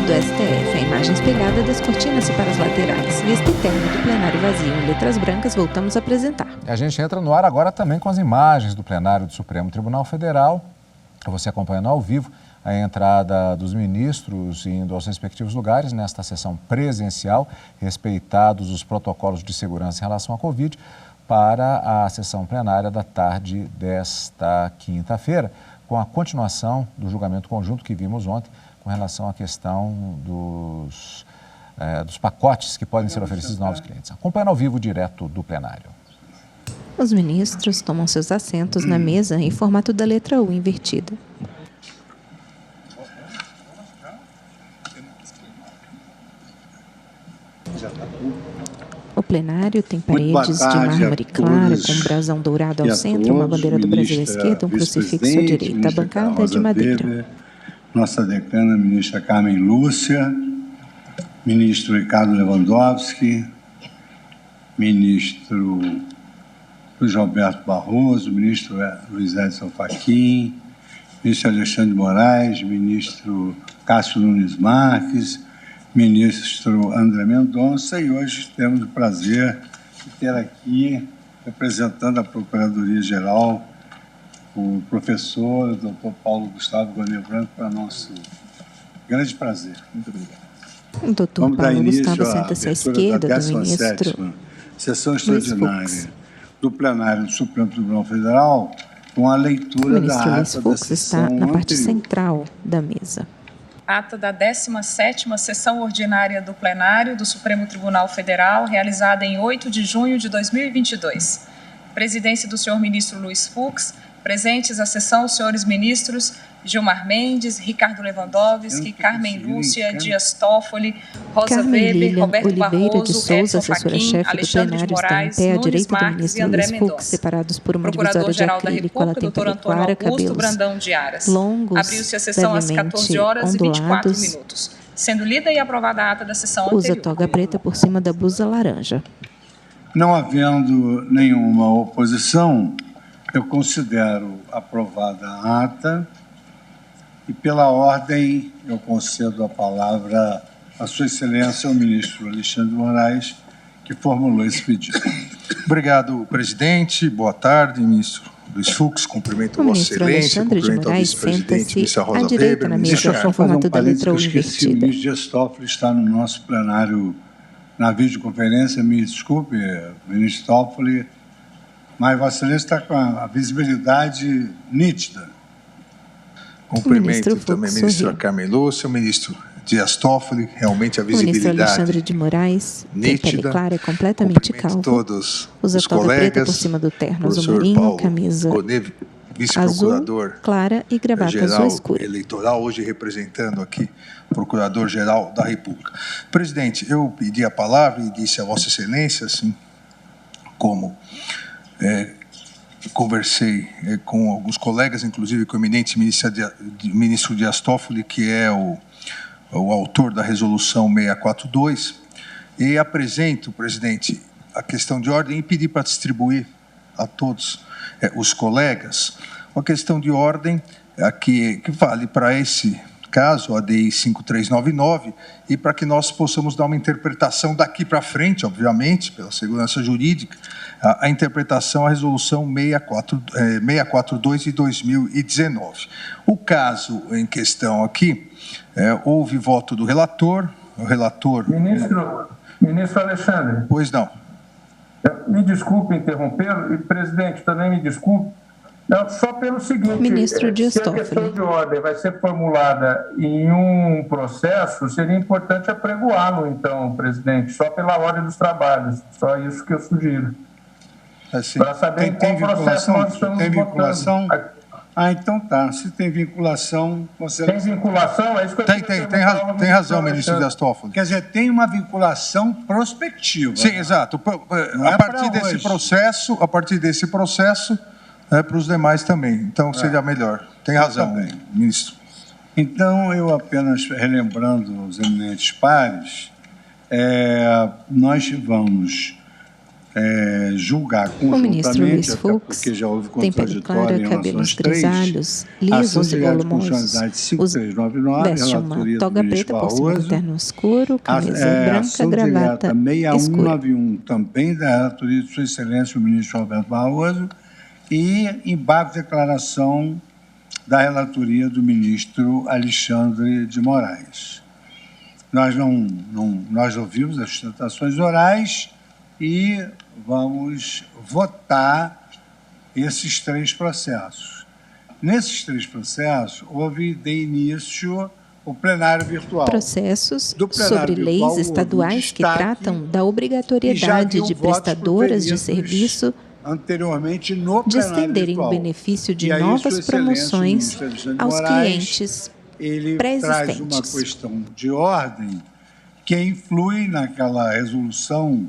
do STF. A imagem espelhada descortina-se para as laterais. Vista interna do plenário vazio em letras brancas, voltamos a apresentar. A gente entra no ar agora também com as imagens do plenário do Supremo Tribunal Federal. Você acompanhando ao vivo a entrada dos ministros indo aos respectivos lugares nesta sessão presencial, respeitados os protocolos de segurança em relação à Covid, para a sessão plenária da tarde desta quinta-feira, com a continuação do julgamento conjunto que vimos ontem com relação à questão dos pacotes que podem ser oferecidos aos novos clientes. Acompanhando ao vivo direto do plenário. Os ministros tomam seus assentos na mesa em formato da letra U invertida. O plenário tem paredes de mármore clara, com um brasão dourado ao centro, uma bandeira do Brasil à esquerda, um crucifixo à direita. A bancada é de madeira. Weber, nossa decana, ministra Carmen Lúcia, ministro Ricardo Lewandowski, ministro Luiz Roberto Barroso, ministro Luiz Edson Fachin, ministro Alexandre de Moraes, ministro Cássio Nunes Marques, ministro André Mendonça, e hoje temos o prazer de ter aqui, representando a Procuradoria-Geral, o professor, o doutor Paulo Gustavo Gonet Branco, para nosso grande prazer. Muito obrigado. O doutor Paulo Gustavo senta-se à esquerda do ministro sessão extraordinária do plenário do Supremo Tribunal Federal, com a leitura da ata da sessão Luiz Fux está na parte central da mesa. Ata da 17ª Sessão Ordinária do Plenário do Supremo Tribunal Federal, realizada em 8 de junho de 2022. Presidência do senhor ministro Luiz Fux. Presentes à sessão os senhores ministros Gilmar Mendes, Ricardo Lewandowski, Carmen Lúcia, Dias Toffoli, Rosa Weber, Roberto Barroso, Edson Fachin, Alexandre de Moraes, Nunes Marques e André Mendonça. Separados por uma Procurador-Geral da República, doutor Antônio Augusto Brandão de Aras. Abriu-se a sessão às 14h24, sendo lida e aprovada a ata da sessão anterior. Usa toga preta por cima da blusa laranja. Não havendo nenhuma oposição, eu considero aprovada a ata e, pela ordem, eu concedo a palavra à Sua Excelência, o ministro Alexandre de Moraes, que formulou esse pedido. Obrigado, presidente. Boa tarde, ministro Luiz Fux. Cumprimento a Vossa Excelência, cumprimento ao vice-presidente, ministra Rosa Weber. Deixa eu só fazer um parênteses que eu esqueci. O ministro Dias Toffoli está no nosso plenário na videoconferência. Me desculpe, ministro Toffoli, mas Vossa Excelência está com a visibilidade nítida. Cumprimento também a ministra Carmen Lúcia, o ministro Dias Toffoli, realmente a visibilidade. O ministro Alexandre de Moraes, nítida. Tem pele clara, é completamente calvo. Todos usa os toga colegas, preta por cima do terno azul professor marinho, Paulo camisa Gonet, vice-procurador azul clara e gravata geral azul escura. Eleitoral, hoje representando aqui o Procurador-Geral da República. Presidente, eu pedi a palavra e disse a Vossa Excelência, assim como conversei com alguns colegas, inclusive com o eminente ministro Dias Toffoli, que é o autor da resolução 642, e apresento, presidente, a questão de ordem e pedir para distribuir a todos os colegas uma questão de ordem que vale para esse caso, a DI 5399, e para que nós possamos dar uma interpretação daqui para frente, obviamente, pela segurança jurídica, a interpretação à resolução 642 de 2019. O caso em questão aqui, houve voto do relator, o relator... Ministro Alexandre. Pois não. Me desculpe interrompê-lo, e, presidente, também me desculpe. Só pelo seguinte, ministro Dias se a questão de ordem vai ser formulada em um processo, seria importante apregoá-lo, então, presidente, só pela ordem dos trabalhos. Só isso que eu sugiro. Assim, para saber tem processo nós estamos tem vinculação? votando. Então tá. Se tem vinculação... Você... Tem vinculação? É isso que eu tem razão, ministro Dias Toffoli. Quer dizer, tem uma vinculação prospectiva. Sim, exato. A partir desse processo, para os demais também. Então, seria melhor. Tem razão, ministro. Então, eu apenas relembrando os eminentes pares, nós vamos julgar o ministro Luiz conjuntamente, até Fux porque já houve tem pele contraditório clara, em relação cabelos às três, grisalhos, ação lisos e direta de volumosos, constitucionalidade 5399, veste uma relatoria do toga ministro preta por cima do Barroso, terno escuro, camisa branca, ação gravata direta escura. 6191, também da relatoria de Sua Excelência, o ministro Roberto Barroso, e embargo de declaração da relatoria do ministro Alexandre de Moraes. Nós ouvimos as sustentações orais e vamos votar esses três processos. Nesses três processos, houve de início o plenário virtual. Processos plenário sobre virtual, leis estaduais que tratam da obrigatoriedade de prestadoras de serviço anteriormente no de estenderem o benefício de novas promoções aos clientes ele pré-existentes. Traz uma questão de ordem que influi naquela resolução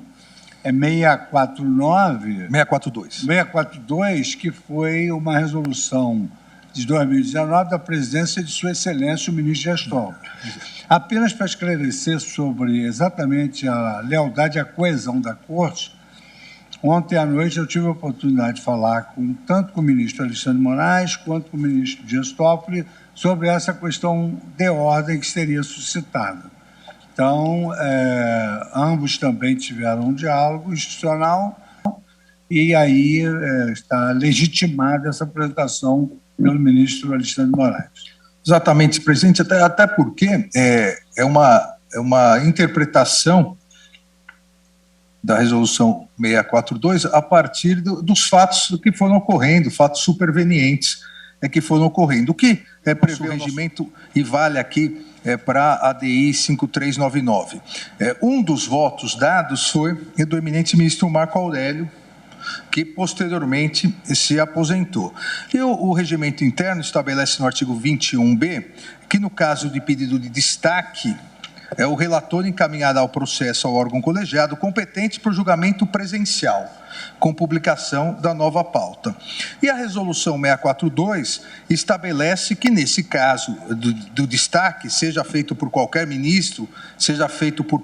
642, que foi uma resolução de 2019 da presidência de Sua Excelência, o ministro Dias Toffoli. Apenas para esclarecer sobre exatamente a lealdade e a coesão da Corte, ontem à noite eu tive a oportunidade de falar tanto com o ministro Alexandre de Moraes quanto com o ministro Dias Toffoli sobre essa questão de ordem que seria suscitada. Então, ambos também tiveram um diálogo institucional e aí está legitimada essa apresentação pelo ministro Alexandre de Moraes. Exatamente, presidente, até porque é uma interpretação da resolução 642 a partir dos fatos que foram ocorrendo, fatos supervenientes que foram ocorrendo. O que prevê o regimento e vale aqui para a ADI 5399. Um dos votos dados foi do eminente ministro Marco Aurélio, que posteriormente se aposentou. E o regimento interno estabelece no artigo 21b que, no caso de pedido de destaque, o relator encaminhará o processo ao órgão colegiado competente para o julgamento presencial, com publicação da nova pauta. E a resolução 642 estabelece que, nesse caso do destaque, seja feito por qualquer ministro, seja feito por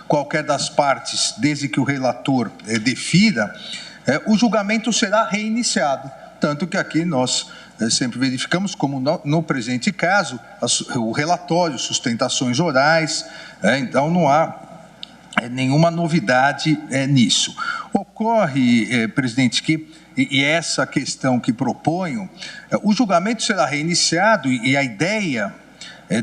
qualquer das partes, desde que o relator defina, o julgamento será reiniciado. Tanto que aqui nós sempre verificamos, como no presente caso, o relatório, sustentações orais, então não há nenhuma novidade nisso. Ocorre, presidente, que, e essa questão que proponho, o julgamento será reiniciado e a ideia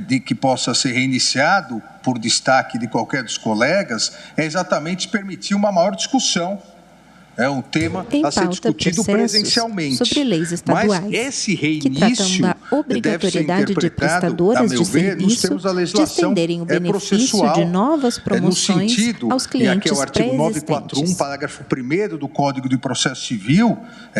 de que possa ser reiniciado por destaque de qualquer dos colegas é exatamente permitir uma maior discussão. É um tema a ser discutido presencialmente. Sobre leis estaduais, mas esse reinício da obrigatoriedade de prestadoras de serviço de estenderem o benefício de novas promoções aos clientes e aqui é o artigo 941, parágrafo 1º do Código de Processo Civil,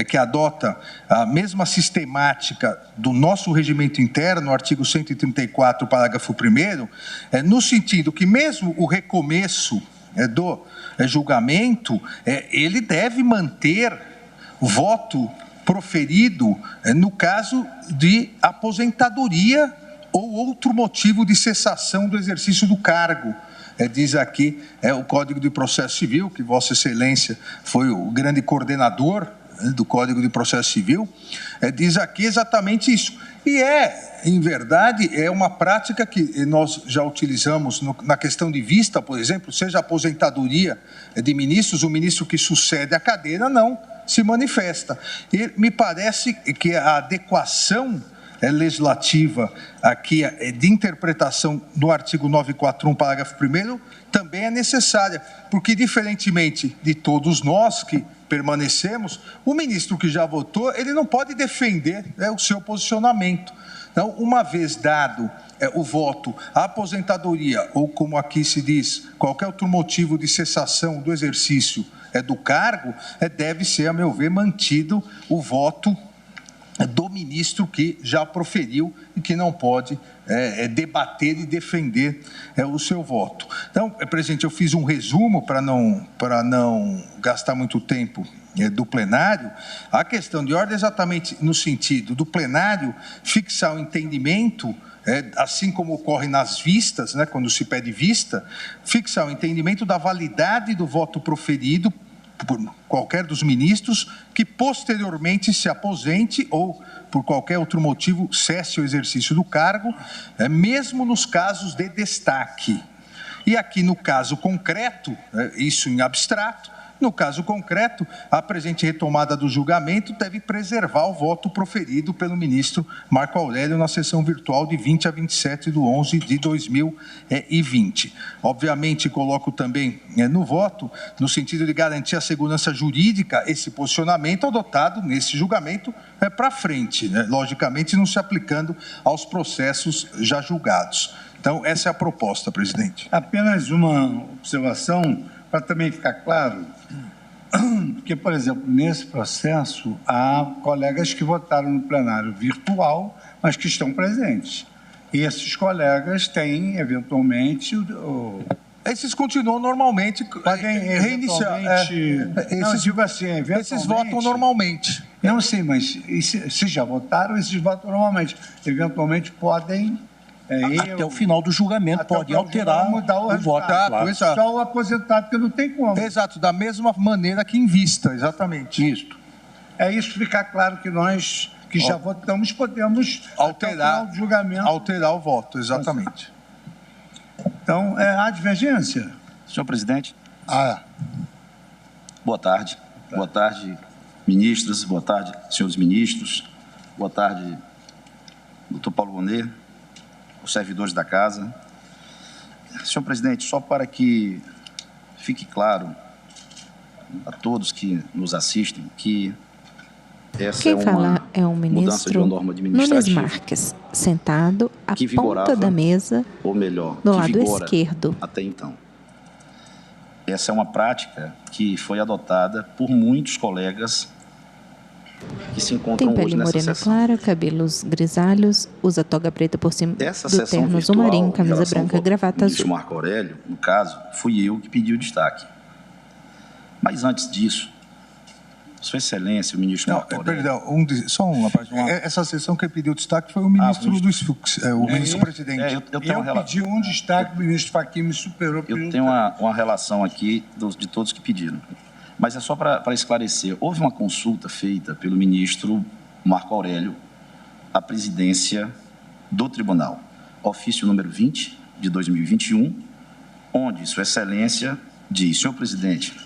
que adota a mesma sistemática do nosso regimento interno, artigo 134, parágrafo 1º, no sentido que mesmo o recomeço do julgamento, ele deve manter o voto proferido no caso de aposentadoria ou outro motivo de cessação do exercício do cargo. Diz aqui o Código de Processo Civil, que Vossa Excelência foi o grande coordenador do Código de Processo Civil, diz aqui exatamente isso. E em verdade, é uma prática que nós já utilizamos na questão de vista, por exemplo, seja a aposentadoria de ministros, o ministro que sucede à cadeira não se manifesta. E me parece que a adequação legislativa aqui de interpretação do artigo 941, parágrafo 1º, também é necessária, porque diferentemente de todos nós que permanecemos, o ministro que já votou, ele não pode defender o seu posicionamento. Então, uma vez dado o voto à aposentadoria, ou como aqui se diz, qualquer outro motivo de cessação do exercício do cargo, deve ser, a meu ver, mantido o voto do ministro que já proferiu e que não pode debater e defender o seu voto. Então, presidente, eu fiz um resumo para não gastar muito tempo do plenário. A questão de ordem é exatamente no sentido do plenário fixar o entendimento, assim como ocorre nas vistas, quando se pede vista, fixar o entendimento da validade do voto proferido por qualquer dos ministros que posteriormente se aposente ou, por qualquer outro motivo, cesse o exercício do cargo, mesmo nos casos de destaque. E aqui, no caso concreto, isso em abstrato, no caso concreto, a presente retomada do julgamento deve preservar o voto proferido pelo ministro Marco Aurélio na sessão virtual de 20 a 27 de 11 de 2020. Obviamente, coloco também no voto, no sentido de garantir a segurança jurídica, esse posicionamento adotado nesse julgamento para frente, né? Logicamente não se aplicando aos processos já julgados. Então, essa é a proposta, presidente. Apenas uma observação, para também ficar claro, porque, por exemplo, nesse processo, há colegas que votaram no plenário virtual, mas que estão presentes. E esses colegas têm, eventualmente... Esses continuam normalmente, podem reiniciar. Não, digo assim, eventualmente... Esses votam normalmente. Não, sim, mas se já votaram, esses votam normalmente. Eventualmente podem... até o final do julgamento pode alterar mudar o voto. Claro. Só o aposentado, que não tem como. Exato, da mesma maneira que em vista, exatamente. Isso. É isso ficar claro que nós, que já votamos, podemos alterar do julgamento. Alterar o voto, exatamente. Então, há divergência? Senhor presidente. Ah. Boa tarde. Boa tarde, ministras. Boa tarde, senhores ministros. Boa tarde, doutor Paulo Bonet, os servidores da casa. Senhor presidente, só para que fique claro a todos que nos assistem que essa Quem fala é o ministro Nunes Marques, sentado à ponta da mesa, ou melhor, no lado esquerdo. Até então. Essa é uma prática que foi adotada por muitos colegas que se encontram hoje nessa sessão. Tem pele morena clara, cabelos grisalhos, usa toga preta por cima do terno azul marinho, camisa branca, gravata azul. O Marco Aurélio, no caso, fui eu que pedi o destaque. Mas antes disso, Sua Excelência, o ministro Marco Aurélio... Perdão, só uma parte. Essa sessão que pediu destaque foi o ministro Luiz Fux, o ministro-presidente. Eu pedi um destaque, o ministro Fachin me superou. Eu tenho uma relação aqui de todos que pediram. Mas é só para esclarecer. Houve uma consulta feita pelo ministro Marco Aurélio à presidência do tribunal, ofício número 20 de 2021, onde Sua Excelência diz: senhor presidente,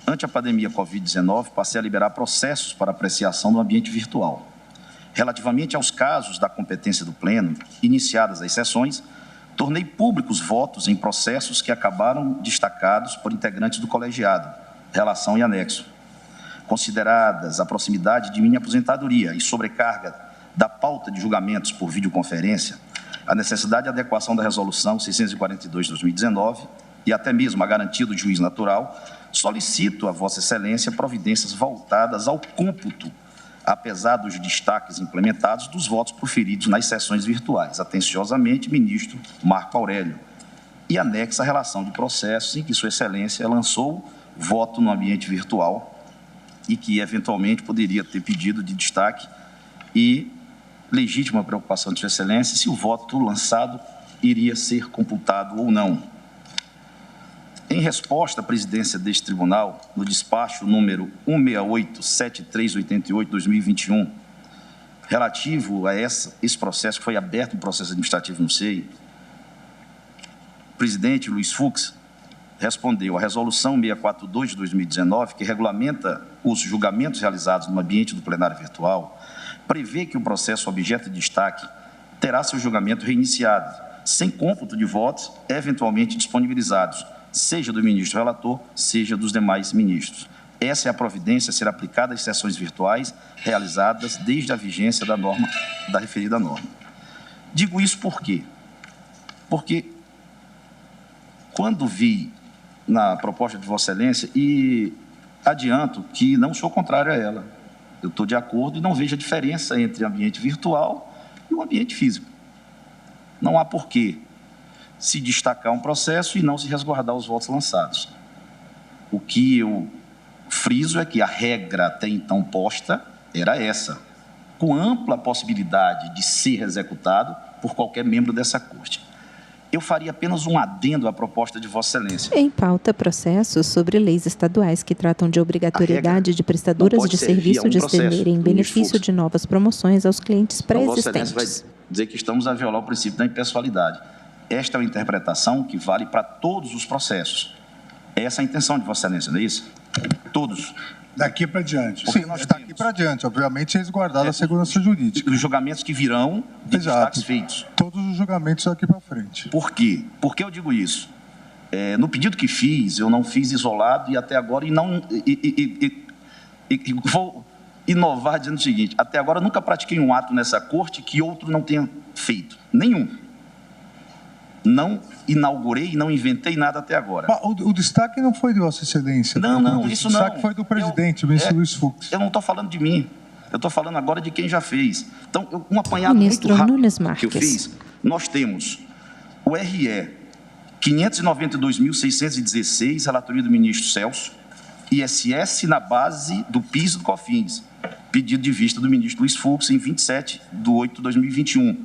ante a pandemia Covid-19, passei a liberar processos para apreciação no ambiente virtual. Relativamente aos casos da competência do Pleno, iniciadas as sessões, tornei públicos votos em processos que acabaram destacados por integrantes do colegiado, relação e anexo. Consideradas a proximidade de minha aposentadoria e sobrecarga da pauta de julgamentos por videoconferência, a necessidade de adequação da Resolução 642 de 2019 e até mesmo a garantia do juiz natural, solicito a Vossa Excelência providências voltadas ao cômputo, apesar dos destaques implementados, dos votos proferidos nas sessões virtuais. Atenciosamente, ministro Marco Aurélio. E anexa a relação de processos em que Sua Excelência lançou voto no ambiente virtual e que, eventualmente, poderia ter pedido de destaque e legítima preocupação de Sua Excelência se o voto lançado iria ser computado ou não. Em resposta à presidência deste tribunal, no despacho número 168-7388-2021, relativo a esse processo, que foi aberto um processo administrativo no SEI, o presidente Luiz Fux respondeu à Resolução 642 de 2019, que regulamenta os julgamentos realizados no ambiente do plenário virtual, prevê que o processo objeto de destaque terá seu julgamento reiniciado, sem cômputo de votos eventualmente disponibilizados, seja do ministro relator, seja dos demais ministros. Essa é a providência a ser aplicada às sessões virtuais realizadas desde a vigência da norma, da referida norma. Digo isso por quê? Porque quando vi na proposta de Vossa Excelência, e adianto que não sou contrário a ela, eu estou de acordo e não vejo a diferença entre o ambiente virtual e o ambiente físico. Não há porquê se destacar um processo e não se resguardar os votos lançados. O que eu friso é que a regra até então posta era essa, com ampla possibilidade de ser executado por qualquer membro dessa corte. Eu faria apenas um adendo à proposta de Vossa Excelência. Em pauta, processos sobre leis estaduais que tratam de obrigatoriedade de prestadoras de serviço de estenderem em benefício de novas promoções aos clientes pré-existentes. Vossa Excelência vai dizer que estamos a violar o princípio da impessoalidade. Esta é uma interpretação que vale para todos os processos. Essa é a intenção de Vossa Excelência, não é isso? Todos. Daqui para diante. Sim, daqui para diante, obviamente, resguardada a segurança jurídica. Os julgamentos que virão de destaques feitos. Todos os julgamentos daqui para frente. Por quê? Por que eu digo isso? No pedido que fiz, eu não fiz isolado e até agora, vou inovar dizendo o seguinte, até agora eu nunca pratiquei um ato nessa corte que outro não tenha feito. Nenhum. Não inaugurei, não inventei nada até agora. O destaque não foi de Vossa Excelência. Não, isso não. O destaque foi do presidente, o ministro Luiz Fux. Eu não estou falando de mim. Eu estou falando agora de quem já fez. Então, um apanhado Ministro muito rápido Nunes Marques. que eu fiz. Nós temos o RE 592.616, relatoria do ministro Celso, ISS na base do PIS e do COFINS, pedido de vista do ministro Luiz Fux em 27/8/2021.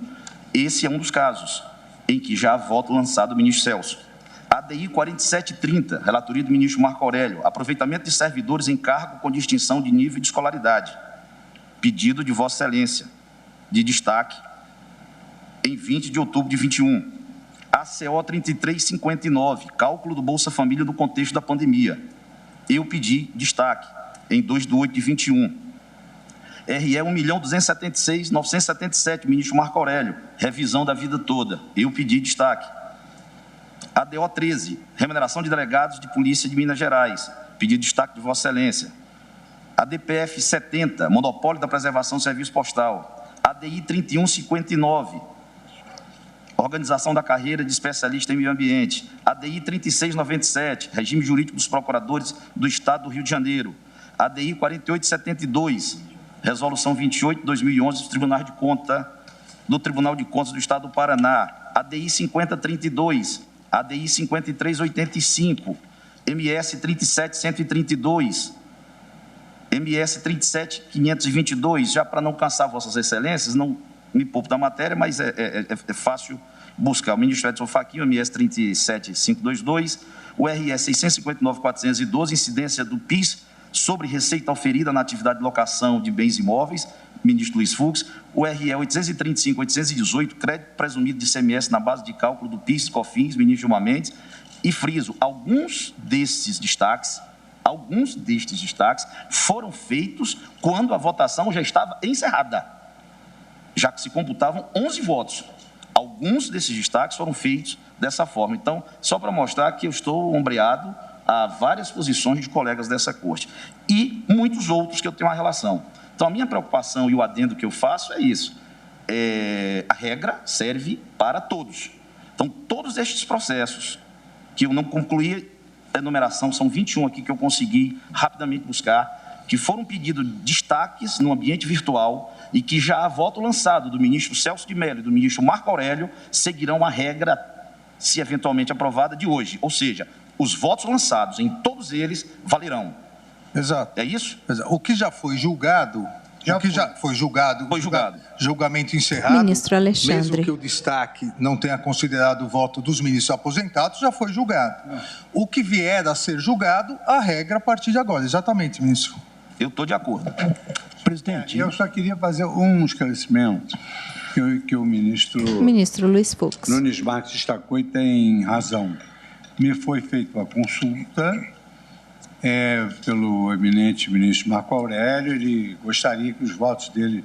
Esse é um dos casos em que já há voto lançado do ministro Celso. ADI 4730, relatoria do ministro Marco Aurélio, aproveitamento de servidores em cargo com distinção de nível de escolaridade. Pedido de Vossa Excelência, de destaque, em 20 de outubro de 21. ACO 3359, cálculo do Bolsa Família no contexto da pandemia. Eu pedi destaque, em 2/8/21. RE 1.276.977, ministro Marco Aurélio, revisão da vida toda. Eu pedi destaque. ADO 13, remuneração de delegados de polícia de Minas Gerais. Pedi destaque de Vossa Excelência. ADPF 70, monopólio da preservação do serviço postal. ADI 3159, organização da carreira de especialista em meio ambiente. ADI 3697, regime jurídico dos procuradores do Estado do Rio de Janeiro. ADI 4872, resolução 28/2011 do Tribunal de Contas do Estado do Paraná. ADI 5032, ADI 5385, MS 37132, MS 37522, já para não cansar Vossas Excelências, não me poupo da matéria, mas é fácil buscar. O ministro Edson Fachin, MS 37522, o RS 659.412, incidência do PIS sobre receita oferida na atividade de locação de bens imóveis, ministro Luiz Fux, o RE 835.818, crédito presumido de ICMS na base de cálculo do PIS e COFINS, ministro Gilmar Mendes, e friso, alguns destes destaques foram feitos quando a votação já estava encerrada, já que se computavam 11 votos. Alguns desses destaques foram feitos dessa forma. Então, só para mostrar que eu estou ombreado a várias posições de colegas dessa corte e muitos outros que eu tenho uma relação. Então, a minha preocupação e o adendo que eu faço é isso. A regra serve para todos. Então, todos estes processos que eu não concluí a enumeração, são 21 aqui que eu consegui rapidamente buscar, que foram pedidos destaques no ambiente virtual e que já há voto lançado do ministro Celso de Mello e do ministro Marco Aurélio, seguirão a regra, se eventualmente aprovada, de hoje. Ou seja, os votos lançados em todos eles valerão. Exato. É isso? Exato. O que já foi julgado, foi julgado. Julgamento encerrado. Ministro Alexandre. Mesmo que o destaque não tenha considerado o voto dos ministros aposentados, já foi julgado. O que vier a ser julgado, a regra a partir de agora. Exatamente, ministro. Eu estou de acordo. Presidente. Eu só queria fazer um esclarecimento que o ministro Luiz Fux Nunes Marques destacou e tem razão. Me foi feita uma consulta pelo eminente ministro Marco Aurélio. Ele gostaria que os votos dele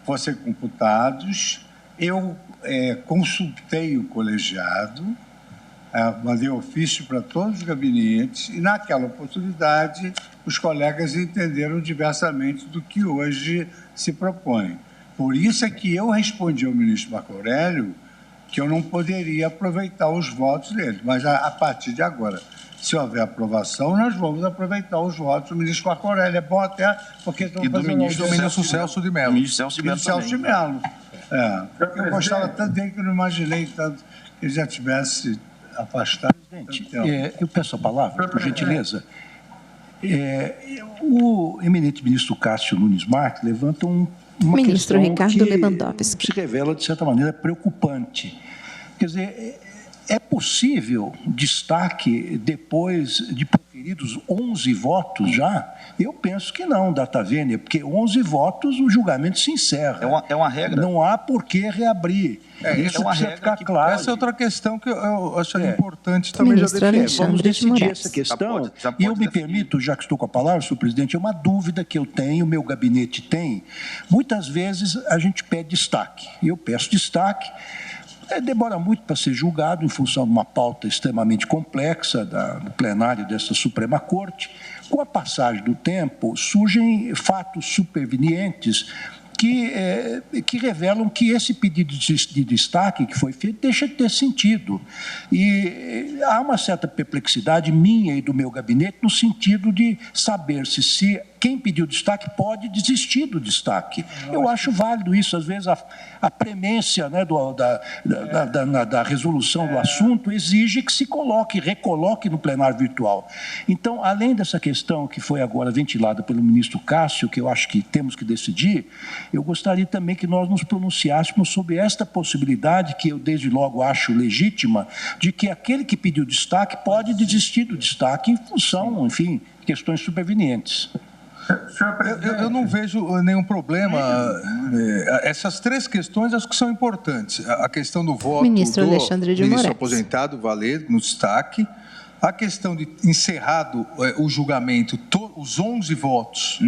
fossem computados. Eu consultei o colegiado, mandei ofício para todos os gabinetes e, naquela oportunidade, os colegas entenderam diversamente do que hoje se propõe. Por isso é que eu respondi ao ministro Marco Aurélio que eu não poderia aproveitar os votos dele, mas a partir de agora, se houver aprovação, nós vamos aproveitar os votos do ministro Marco Aurélio. É bom até porque estão fazendo do ministro Celso de Mello. Ministro Celso de Mello. Eu gostava tanto dele que eu não imaginei tanto que ele já tivesse afastado. Presidente, eu peço a palavra, por gentileza. O eminente ministro Cássio Nunes Marques levanta uma ministro questão Ricardo que Lewandowski se revela, de certa maneira, preocupante. Quer dizer, É possível destaque depois de proferidos 11 votos já? Eu penso que não, data vênia, porque 11 votos o julgamento se encerra. É uma regra. Não há por que reabrir. Isso precisa ficar claro. Essa é outra questão que eu acharia importante também Ministro já Alexandre Vamos decidir de essa questão. Já pode E eu me definir. permito, já que estou com a palavra, senhor presidente, é uma dúvida que eu tenho, o meu gabinete tem. Muitas vezes a gente pede destaque. Eu peço destaque. Demora muito para ser julgado em função de uma pauta extremamente complexa do plenário desta Suprema Corte. Com a passagem do tempo, surgem fatos supervenientes que revelam que esse pedido de destaque que foi feito deixa de ter sentido. E há uma certa perplexidade minha e do meu gabinete no sentido de saber se quem pediu destaque pode desistir do destaque. Eu acho válido isso. Às vezes a premência, né, da resolução do assunto exige que se recoloque no plenário virtual. Então, além dessa questão que foi agora ventilada pelo ministro Cássio, que eu acho que temos que decidir, eu gostaria também que nós nos pronunciássemos sobre esta possibilidade, que eu desde logo acho legítima, de que aquele que pediu destaque pode desistir do destaque em função, enfim, questões supervenientes. Eu não vejo nenhum problema. Essas três questões acho que são importantes. A questão do voto Ministro do Alexandre de ministro Moraes. aposentado, valer, no destaque. A questão de encerrado o julgamento, os 11 votos,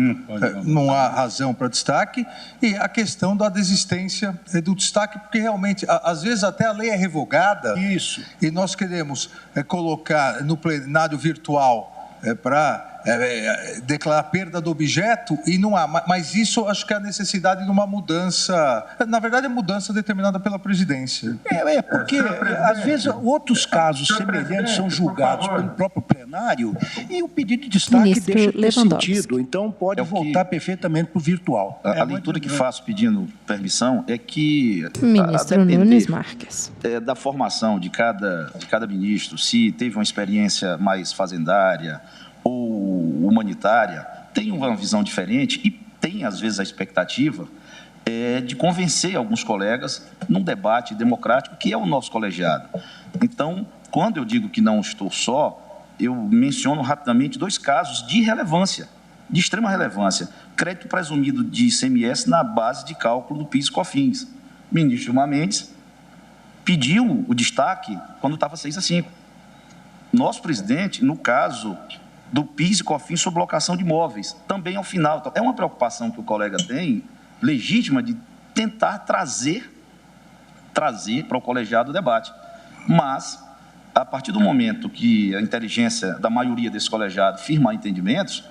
não há razão para destaque. E a questão da desistência do destaque, porque realmente, às vezes até a lei é revogada. Isso. E nós queremos colocar no plenário virtual para declarar perda do objeto e não há. Mas isso acho que é a necessidade de uma mudança, na verdade é mudança determinada pela presidência. Porque às vezes outros casos semelhantes são julgados pelo próprio plenário e o pedido de destaque Ministro deixa de ter Lewandowski. sentido. Então pode voltar perfeitamente para o virtual. A leitura que faço pedindo permissão é que Ministro Nunes Marques. Da formação de cada ministro, se teve uma experiência mais fazendária ou humanitária, tem uma visão diferente e tem, às vezes, a expectativa de convencer alguns colegas num debate democrático que é o nosso colegiado. Então, quando eu digo que não estou só, eu menciono rapidamente dois casos de relevância, de extrema relevância. Crédito presumido de ICMS na base de cálculo do PIS e COFINS. O ministro Gilmar Mendes pediu o destaque quando estava 6-5. Nosso presidente, no caso do PIS e COFINS sobre locação de imóveis, também ao final. É uma preocupação que o colega tem, legítima, de tentar trazer para o colegiado o debate. Mas, a partir do momento que a inteligência da maioria desse colegiado firmar entendimentos,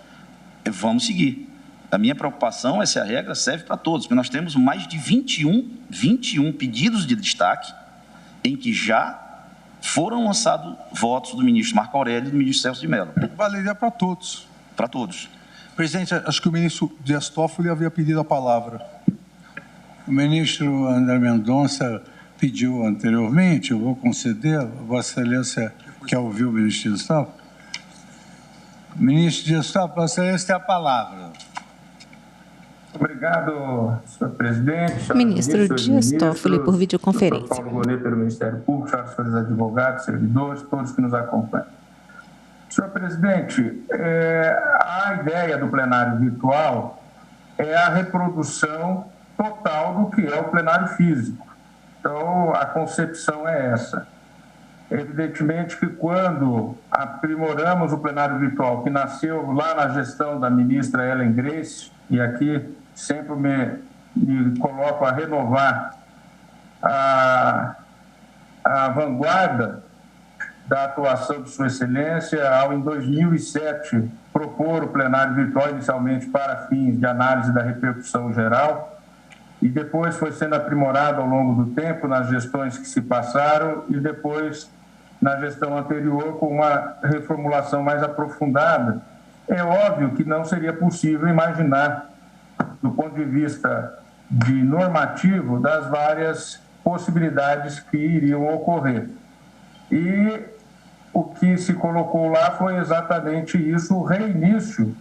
vamos seguir. A minha preocupação é se a regra serve para todos, porque nós temos mais de 21 pedidos de destaque em que já foram lançados votos do ministro Marco Aurélio e do ministro Celso de Mello. Valeria para todos. Para todos. Presidente, acho que o ministro Dias Toffoli havia pedido a palavra. O ministro André Mendonça pediu anteriormente, eu vou conceder. Vossa Excelência quer ouvir o ministro Dias Toffoli? Ministro Dias Toffoli, Vossa Excelência tem a palavra. Obrigado, senhor presidente. Ministro Dias Toffoli, por videoconferência. Paulo Gonet, pelo Ministério Público, senhores advogados, servidores, todos que nos acompanham. Senhor presidente, a ideia do plenário virtual é a reprodução total do que é o plenário físico. Então, a concepção é essa. Evidentemente que quando aprimoramos o plenário virtual, que nasceu lá na gestão da ministra Ellen Grace, e aqui sempre me coloco a renovar a vanguarda da atuação de Sua Excelência, ao em 2007 propor o plenário virtual inicialmente para fins de análise da repercussão geral, e depois foi sendo aprimorado ao longo do tempo nas gestões que se passaram e depois na gestão anterior com uma reformulação mais aprofundada. É óbvio que não seria possível imaginar, do ponto de vista de normativo, das várias possibilidades que iriam ocorrer. E o que se colocou lá foi exatamente isso, o reinício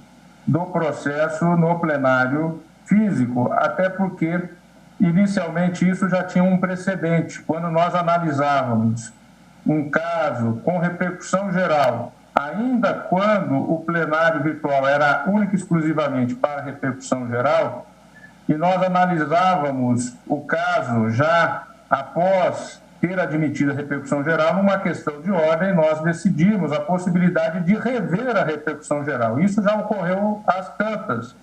do processo no plenário físico, até porque, inicialmente, isso já tinha um precedente. Quando nós analisávamos um caso com repercussão geral, ainda quando o plenário virtual era único e exclusivamente para repercussão geral, e nós analisávamos o caso já após ter admitido a repercussão geral, numa questão de ordem, nós decidimos a possibilidade de rever a repercussão geral. Isso já ocorreu às tantas,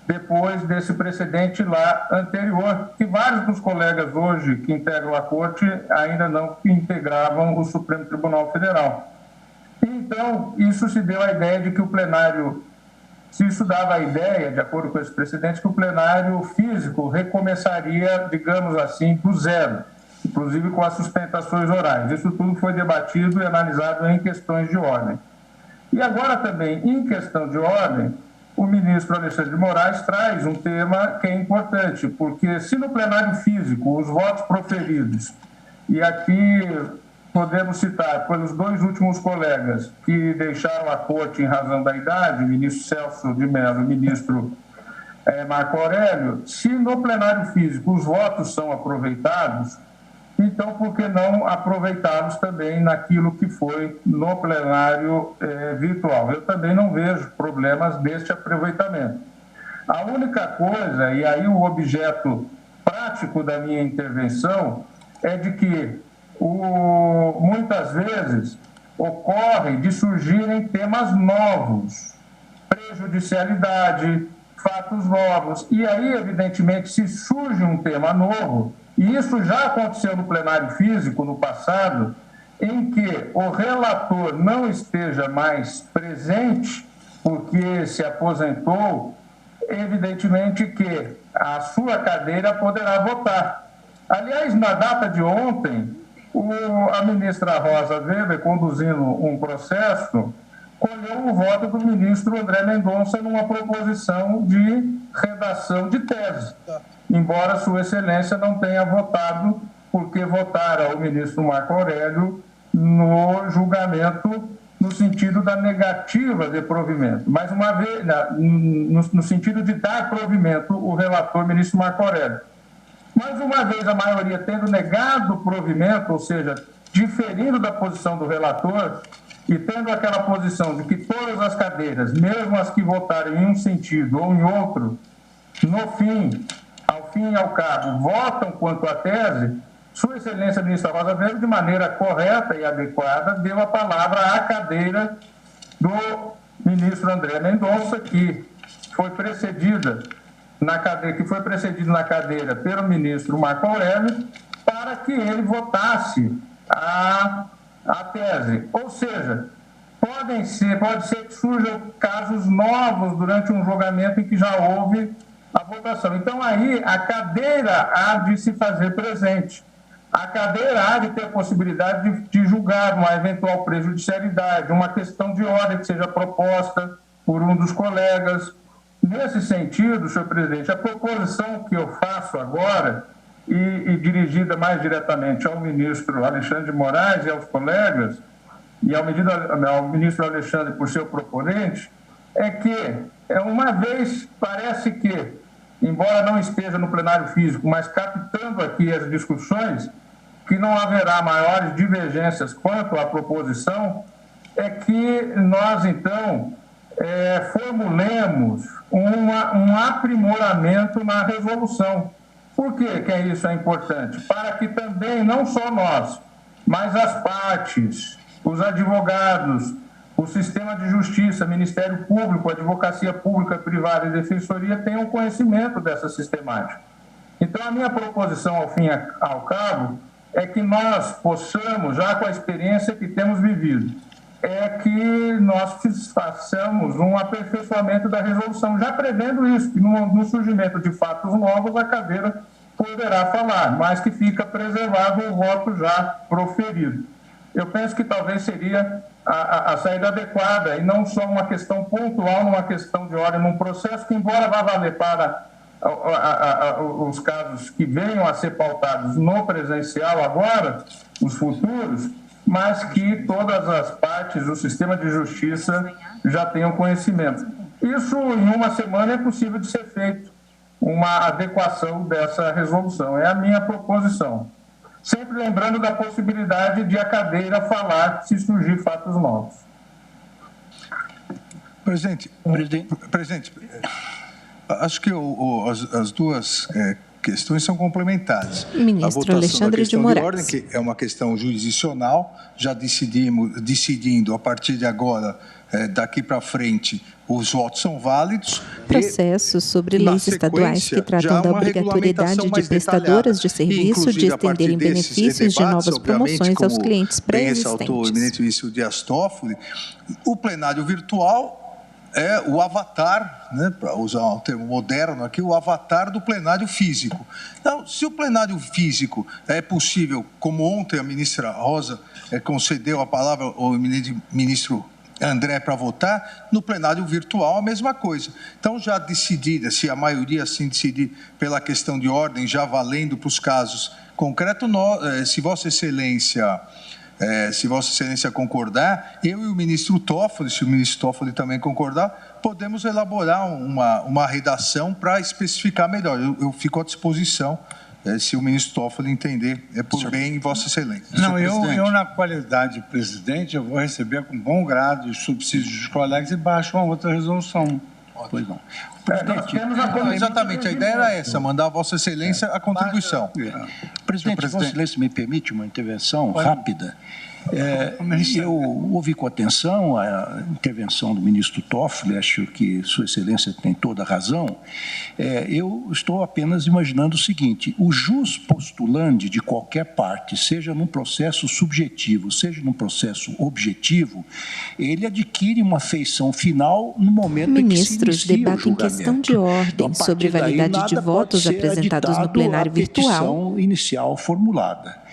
depois desse precedente lá anterior, que vários dos colegas hoje que integram a Corte ainda não integravam o Supremo Tribunal Federal. Então, isso se deu a ideia de que o plenário, se isso dava a ideia, de acordo com esse precedente, que o plenário físico recomeçaria, digamos assim, do zero, inclusive com as sustentações orais. Isso tudo foi debatido e analisado em questões de ordem. E agora também, em questão de ordem, o ministro Alexandre de Moraes traz um tema que é importante, porque se no plenário físico os votos proferidos, e aqui podemos citar pelos dois últimos colegas que deixaram a Corte em razão da idade, o ministro Celso de Mello e o ministro Marco Aurélio, se no plenário físico os votos são aproveitados, então por que não aproveitá-los também naquilo que foi no plenário virtual? Eu também não vejo problemas deste aproveitamento. A única coisa, e aí o objeto prático da minha intervenção, é de que muitas vezes ocorre de surgirem temas novos, prejudicialidade, fatos novos, e aí, evidentemente, se surge um tema novo, e isso já aconteceu no plenário físico no passado, em que o relator não esteja mais presente, porque se aposentou, evidentemente que a sua cadeira poderá votar. Aliás, na data de ontem, a ministra Rosa Weber, conduzindo um processo, colheu o voto do ministro André Mendonça numa proposição de redação de tese, embora Sua Excelência não tenha votado, porque votara o ministro Marco Aurélio no julgamento no sentido da negativa de provimento, mas uma vez, no sentido de dar provimento o relator ministro Marco Aurélio. Mas uma vez a maioria tendo negado o provimento, ou seja, diferindo da posição do relator e tendo aquela posição de que todas as cadeiras, mesmo as que votarem em um sentido ou em outro, no fim, ao fim e ao cabo, votam quanto à tese, Sua Excelência Ministra Rosa Weber, de maneira correta e adequada, deu a palavra à cadeira do ministro André Mendonça, que foi precedido na cadeira pelo ministro Marco Aurélio, para que ele votasse a tese. Ou seja, pode ser que surjam casos novos durante um julgamento em que já houve a votação. Então, aí, a cadeira há de se fazer presente. A cadeira há de ter a possibilidade de julgar uma eventual prejudicialidade, uma questão de ordem que seja proposta por um dos colegas. Nesse sentido, senhor presidente, a proposição que eu faço agora, e dirigida mais diretamente ao ministro Alexandre de Moraes e aos colegas, e ao ministro Alexandre por seu proponente, é que, uma vez, parece que, embora não esteja no plenário físico, mas captando aqui as discussões, que não haverá maiores divergências quanto à proposição, é que nós, então, formulemos um aprimoramento na resolução. Por que isso é importante? Para que também, não só nós, mas as partes, os advogados, o sistema de justiça, Ministério Público, Advocacia Pública, Privada e Defensoria tenham conhecimento dessa sistemática. Então, a minha proposição, ao fim e ao cabo, é que nós possamos, já com a experiência que temos vivido, é que nós façamos um aperfeiçoamento da resolução, já prevendo isso, que no surgimento de fatos novos a cadeira poderá falar, mas que fica preservado o voto já proferido. Eu penso que talvez seria a saída adequada, e não só uma questão pontual, numa questão de ordem, num processo que, embora vá valer para os casos que venham a ser pautados no presencial agora, os futuros, mas que todas as partes do sistema de justiça já tenham conhecimento. Isso, em uma semana, é possível de ser feito uma adequação dessa resolução. É a minha proposição. sempre lembrando da possibilidade de a cadeira falar se surgir fatos novos. Presidente, acho que as duas questões são complementares. Ministro Alexandre de Moraes. Ordem, que é uma questão jurisdicional, já decidindo a partir de agora, daqui para frente, os votos são válidos. Processos sobre leis estaduais que tratam da obrigatoriedade de prestadoras de serviço de estenderem benefícios de novas promoções aos clientes pré-existentes. Ressaltou o eminente ministro Dias Toffoli, o plenário virtual é o avatar, né, para usar um termo moderno aqui, o avatar do plenário físico. Então, se o plenário físico é possível, como ontem a ministra Rosa concedeu a palavra ao eminente ministro André para votar, no plenário virtual a mesma coisa. Então, já decidida, se a maioria assim decidir pela questão de ordem, já valendo para os casos concretos, se Vossa Excelência concordar, eu e o ministro Toffoli, se o ministro Toffoli também concordar, podemos elaborar uma redação para especificar melhor. Eu fico à disposição, se o ministro Toffoli entender, por bem, Vossa Excelência. Não, eu, na qualidade de presidente, eu vou receber com bom grado os subsídios dos colegas e baixo uma outra resolução. Pois não. Exatamente, a ideia era essa, mandar a Vossa Excelência a contribuição. Presidente, Vossa Excelência me permite uma intervenção rápida? Eu ouvi com atenção a intervenção do ministro Toffoli, acho que Sua Excelência tem toda a razão. Eu estou apenas imaginando o seguinte: o jus postulante de qualquer parte, seja num processo subjetivo, seja num processo objetivo, ele adquire uma feição final no momento em que se inicia o julgamento. Ministros debatem questão de ordem sobre validade de votos apresentados no plenário virtual. Petição inicial formulada.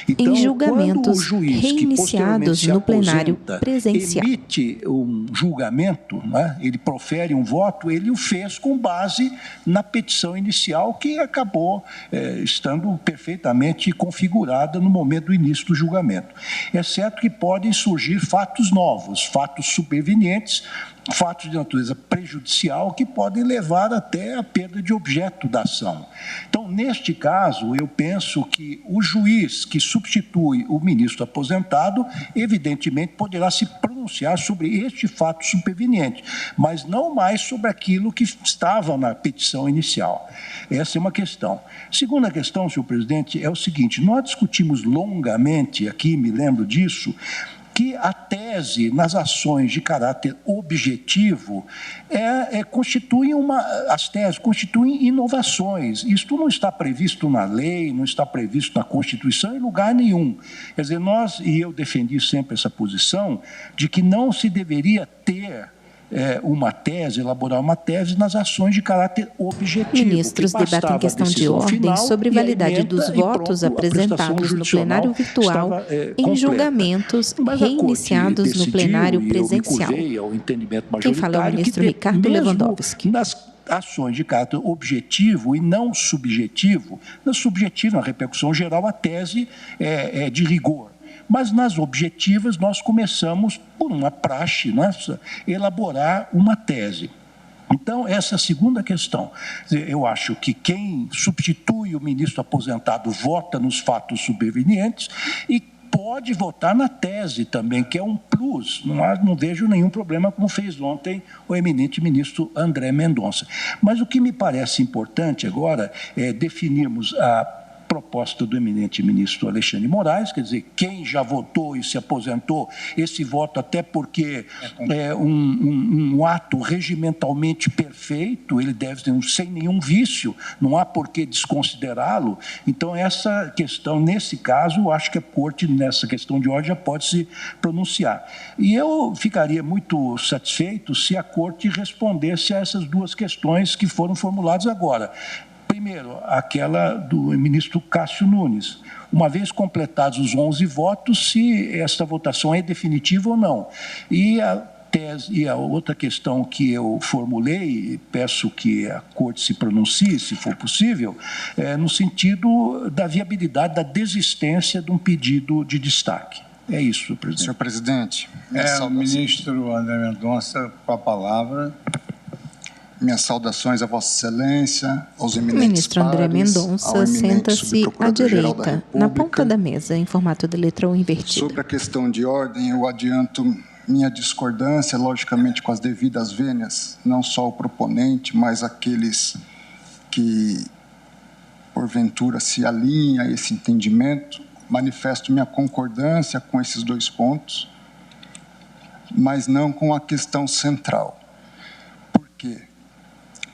Então, em julgamentos reiniciados no plenário presencial. Emite um julgamento, né? Ele profere um voto, ele o fez com base na petição inicial que acabou estando perfeitamente configurada no momento do início do julgamento. É certo que podem surgir fatos novos, fatos supervenientes, fatos de natureza prejudicial que podem levar até a perda de objeto da ação. Então, neste caso, eu penso que o juiz que substitui o ministro aposentado, evidentemente, poderá se pronunciar sobre este fato superveniente, mas não mais sobre aquilo que estava na petição inicial. Essa é uma questão. Segunda questão, senhor presidente, é o seguinte: nós discutimos longamente aqui, me lembro disso, que a tese nas ações de caráter objetivo as teses constituem inovações. Isto não está previsto na lei, não está previsto na Constituição em lugar nenhum. Quer dizer, eu defendi sempre essa posição de que não se deveria ter elaborar uma tese nas ações de caráter objetivo. Ministros debatem questão de ordem sobre validade dos votos apresentados no plenário virtual em julgamentos reiniciados no plenário presencial. Quem fala é o ministro Ricardo Lewandowski. Nas ações de caráter objetivo e não subjetivo, na repercussão geral, a tese é de rigor. Mas nas objetivas nós começamos, por uma praxe nossa, elaborar uma tese. Então, essa é a segunda questão. Eu acho que quem substitui o ministro aposentado vota nos fatos supervenientes e pode votar na tese também, que é um plus. Não vejo nenhum problema, como fez ontem o eminente ministro André Mendonça. Mas o que me parece importante agora é definirmos a proposta do eminente ministro Alexandre de Moraes, quer dizer, quem já votou e se aposentou, esse voto até porque é um ato regimentalmente perfeito, ele deve ter sem nenhum vício, não há por que desconsiderá-lo. Então, essa questão, nesse caso, eu acho que a Corte, nessa questão de ordem, já pode se pronunciar. E eu ficaria muito satisfeito se a Corte respondesse a essas duas questões que foram formuladas agora. Primeiro, aquela do ministro Cássio Nunes. Uma vez completados os 11 votos, se esta votação é definitiva ou não. E a outra questão que eu formulei, peço que a Corte se pronuncie, se for possível, no sentido da viabilidade da desistência de um pedido de destaque. É isso, presidente. Senhor presidente. O ministro André Mendonça com a palavra. Minhas saudações a Vossa Excelência, aos eminentes Ministro André Mendonça senta-se à direita, na ponta da mesa, em formato de letra U invertida. Sobre a questão de ordem, eu adianto minha discordância, logicamente com as devidas vênias, não só o proponente, mas aqueles que, porventura, se alinham a esse entendimento. Manifesto minha concordância com esses 2 pontos, mas não com a questão central. Por quê?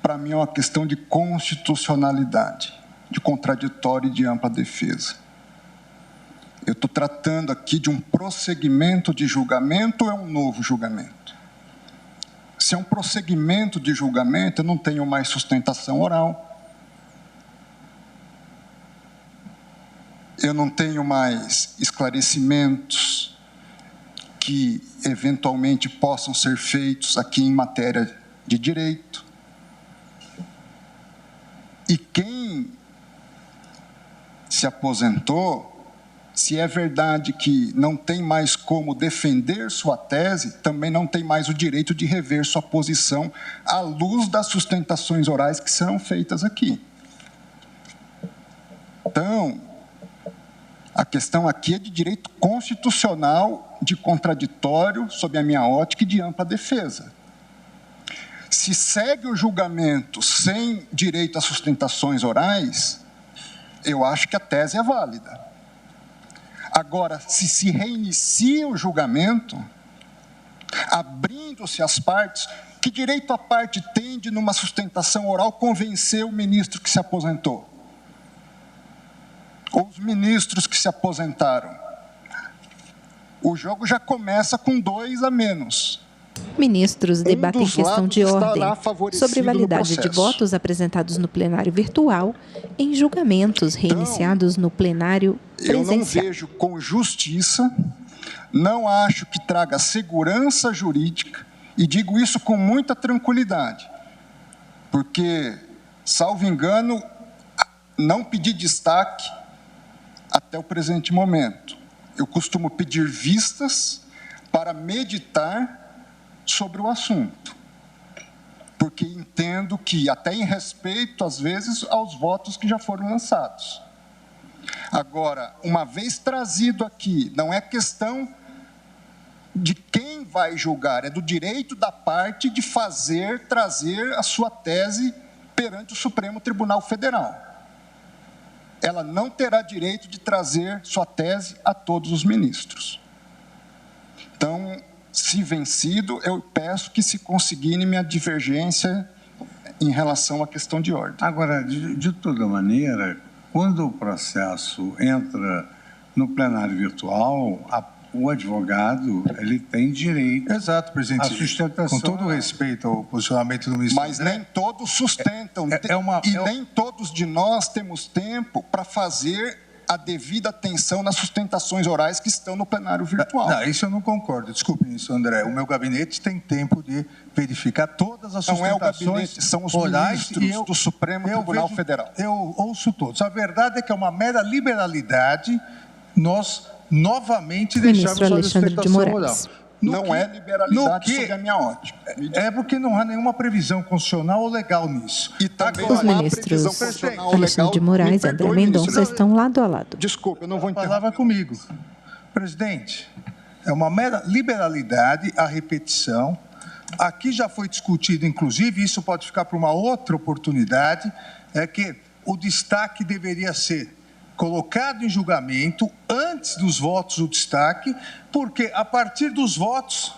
Para mim é uma questão de constitucionalidade, de contraditório e de ampla defesa. Eu estou tratando aqui de um prosseguimento de julgamento ou é um novo julgamento? Se é um prosseguimento de julgamento, eu não tenho mais sustentação oral, eu não tenho mais esclarecimentos que eventualmente possam ser feitos aqui em matéria de direito. E quem se aposentou, se é verdade que não tem mais como defender sua tese, também não tem mais o direito de rever sua posição à luz das sustentações orais que serão feitas aqui. Então, a questão aqui é de direito constitucional, de contraditório, sob a minha ótica, e de ampla defesa. Se segue o julgamento sem direito a sustentações orais, eu acho que a tese é válida. Agora, se reinicia o julgamento, abrindo-se as partes, que direito a parte tem de, numa sustentação oral, convencer o ministro que se aposentou? Ou os ministros que se aposentaram? O jogo já começa com 2 a menos. Ministros debatem questão de ordem sobre validade de votos apresentados no plenário virtual em julgamentos reiniciados no plenário presencial. Eu não vejo com justiça, não acho que traga segurança jurídica, e digo isso com muita tranquilidade, porque, salvo engano, não pedi destaque até o presente momento. Eu costumo pedir vistas para meditar sobre o assunto, porque entendo que, até em respeito, às vezes, aos votos que já foram lançados. Agora, uma vez trazido aqui, não é questão de quem vai julgar, é do direito da parte de trazer a sua tese perante o Supremo Tribunal Federal. Ela não terá direito de trazer sua tese a todos os ministros. Então, se vencido, eu peço que se consigne minha divergência em relação à questão de ordem. Agora, de toda maneira, quando o processo entra no plenário virtual, o advogado ele tem direito. Exato, presidente. A sustentação. Com todo respeito ao posicionamento do ministro. Mas nem todos sustentam. Nem todos de nós temos tempo para fazer a devida atenção nas sustentações orais que estão no plenário virtual. Não, isso eu não concordo. Desculpe, ministro André. O meu gabinete tem tempo de verificar todas as sustentações orais. Não é o gabinete, são os ministros do Supremo Tribunal Federal. Eu ouço todos. A verdade é que é uma mera liberalidade nós novamente deixamos a sustentação oral. Não é liberalidade sob a minha ótica. É porque não há nenhuma previsão constitucional ou legal nisso. E também os ministros Alexandre de Moraes e André Mendonça estão lado a lado. Desculpe, eu não vou interromper. A palavra comigo. Presidente, é uma mera liberalidade a repetição. Aqui já foi discutido, inclusive, isso pode ficar para uma outra oportunidade, é que o destaque deveria ser colocado em julgamento antes dos votos o destaque, porque a partir dos votos,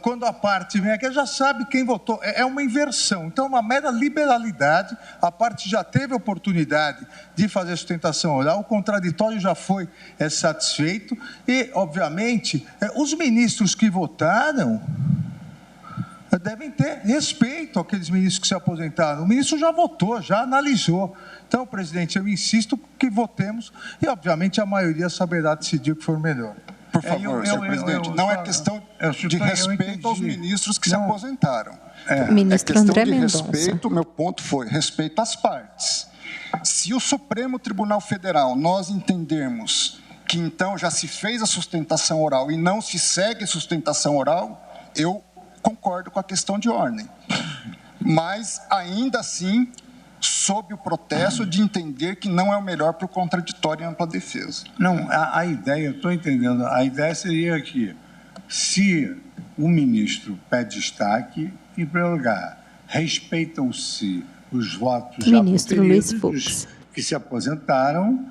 quando a parte vem aqui, já sabe quem votou. É uma inversão. Então, uma mera liberalidade. A parte já teve a oportunidade de fazer sustentação oral, o contraditório já foi satisfeito e, obviamente, os ministros que votaram devem ter respeito àqueles ministros que se aposentaram. O ministro já votou, já analisou. Então, presidente, eu insisto que votemos e, obviamente, a maioria saberá decidir o que for melhor. Por favor, senhor presidente, não é questão de respeito aos ministros que se aposentaram. Ministro André Mendonça. Respeito, meu ponto foi respeito às partes. Se o Supremo Tribunal Federal, nós entendermos que, então, já se fez a sustentação oral e não se segue a sustentação oral, eu concordo com a questão de ordem. mas ainda assim sob o protesto de entender que não é o melhor para o contraditório e ampla defesa. Não, a ideia, eu estou entendendo, a ideia seria que, se o ministro pede destaque, em primeiro lugar, respeitam-se os votos já proferidos que se aposentaram,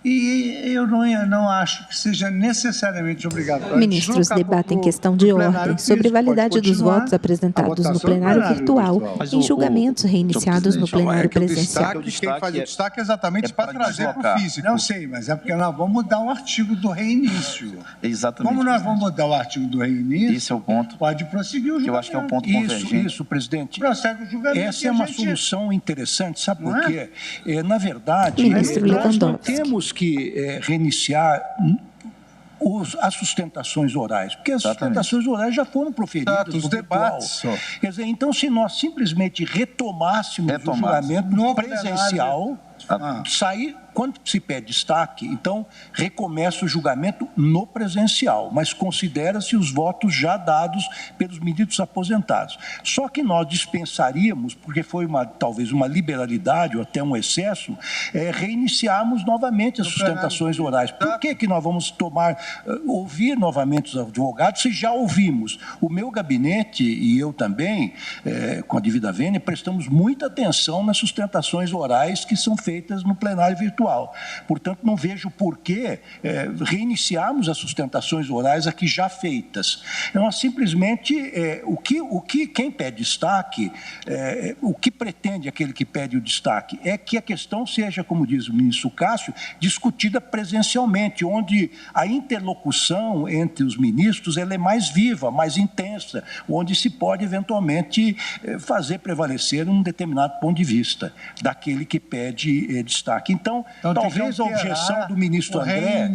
e eu não acho que seja necessariamente obrigatório. Ministros debatem questão de ordem sobre validade dos votos apresentados no plenário virtual em julgamentos reiniciados no plenário presencial. Quem faz o destaque é exatamente para trazer para o físico. Não sei, mas é porque nós vamos mudar o artigo do reinício. Exatamente. Como nós vamos mudar o artigo do reinício, esse é o ponto. Pode prosseguir o julgamento. Eu acho que é um ponto convergente. Isso, presidente. Prossegue o julgamento. Essa é uma solução interessante, sabe por quê? Na verdade, Ministro nós não Lewandowski. temos que reiniciar as sustentações orais, porque as sustentações orais já foram proferidas os debates. Quer dizer, então, se nós simplesmente retomássemos o julgamento no presencial, sair, quando se pede destaque, então recomeça o julgamento no presencial, mas considera-se os votos já dados pelos ministros aposentados. Só que nós dispensaríamos, porque foi talvez uma liberalidade ou até um excesso, reiniciarmos novamente as sustentações orais. Por que nós vamos ouvir novamente os advogados se já ouvimos? O meu gabinete e eu também, com a devida vênia, prestamos muita atenção nas sustentações orais que são feitas no plenário virtual. Portanto, não vejo por que reiniciarmos as sustentações orais aqui já feitas. Nós simplesmente, quem pede destaque, o que pretende aquele que pede o destaque é que a questão seja, como diz o ministro Cássio, discutida presencialmente, onde a interlocução entre os ministros ela é mais viva, mais intensa, onde se pode eventualmente fazer prevalecer um determinado ponto de vista daquele que pede destaque. Então, talvez a objeção do ministro André,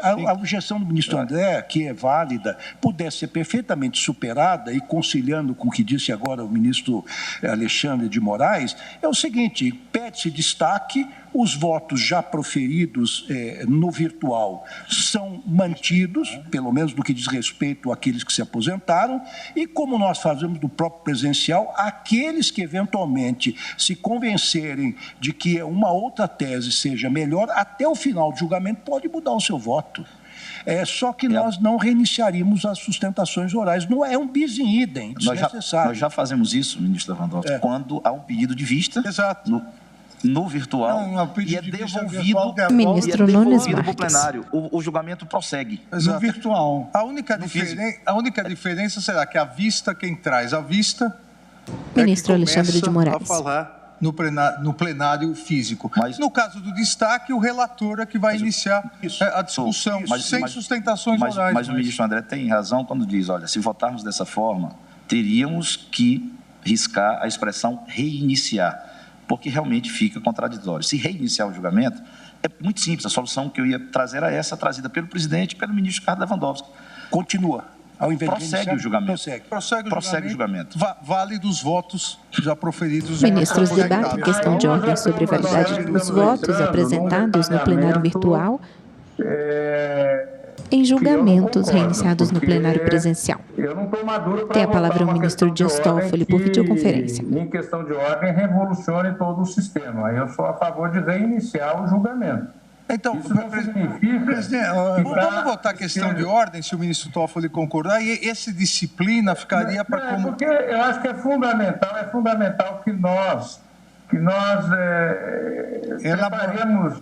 a objeção do ministro André, que é válida, pudesse ser perfeitamente superada e conciliando com o que disse agora o ministro Alexandre de Moraes, é o seguinte: pede-se destaque, os votos já proferidos no virtual são mantidos, pelo menos no que diz respeito àqueles que se aposentaram, e como nós fazemos no próprio presencial, aqueles que eventualmente se convencerem de que uma outra tese seja melhor, até o final do julgamento pode mudar o seu voto. Só que nós não reiniciaríamos as sustentações orais. Não é um bis in idem, desnecessário. Nós já fazemos isso, ministro Lewandowski, quando há um pedido de vista. Exato. No virtual, e é devolvido para o plenário. O julgamento prossegue. No virtual. A única diferença será que a vista, quem traz a vista, ministro Alexandre de Moraes, a falar no plenário físico. Mas, no caso do destaque, o relator é que vai iniciar a discussão, sem sustentações orais. Mas o ministro André tem razão quando diz, olha, se votarmos dessa forma, teríamos que riscar a expressão reiniciar, porque realmente fica contraditório. Se reiniciar o julgamento, é muito simples. A solução que eu ia trazer era essa, trazida pelo presidente e pelo ministro Carlos Lewandowski. Continua. Ao invés prossegue o julgamento. Prossegue o julgamento. Vale dos votos já proferidos. Ministros debatem questão de ordem sobre validade dos votos apresentados no plenário virtual em julgamentos reiniciados no plenário presencial. Tem a palavra o ministro Dias Toffoli por videoconferência. Em questão de ordem, revolucione todo o sistema. Eu sou a favor de reiniciar o julgamento. Então, presidente, vamos votar a questão de ordem, se o ministro Toffoli concordar, e essa disciplina ficaria para como... Porque eu acho que é fundamental que nós preparemos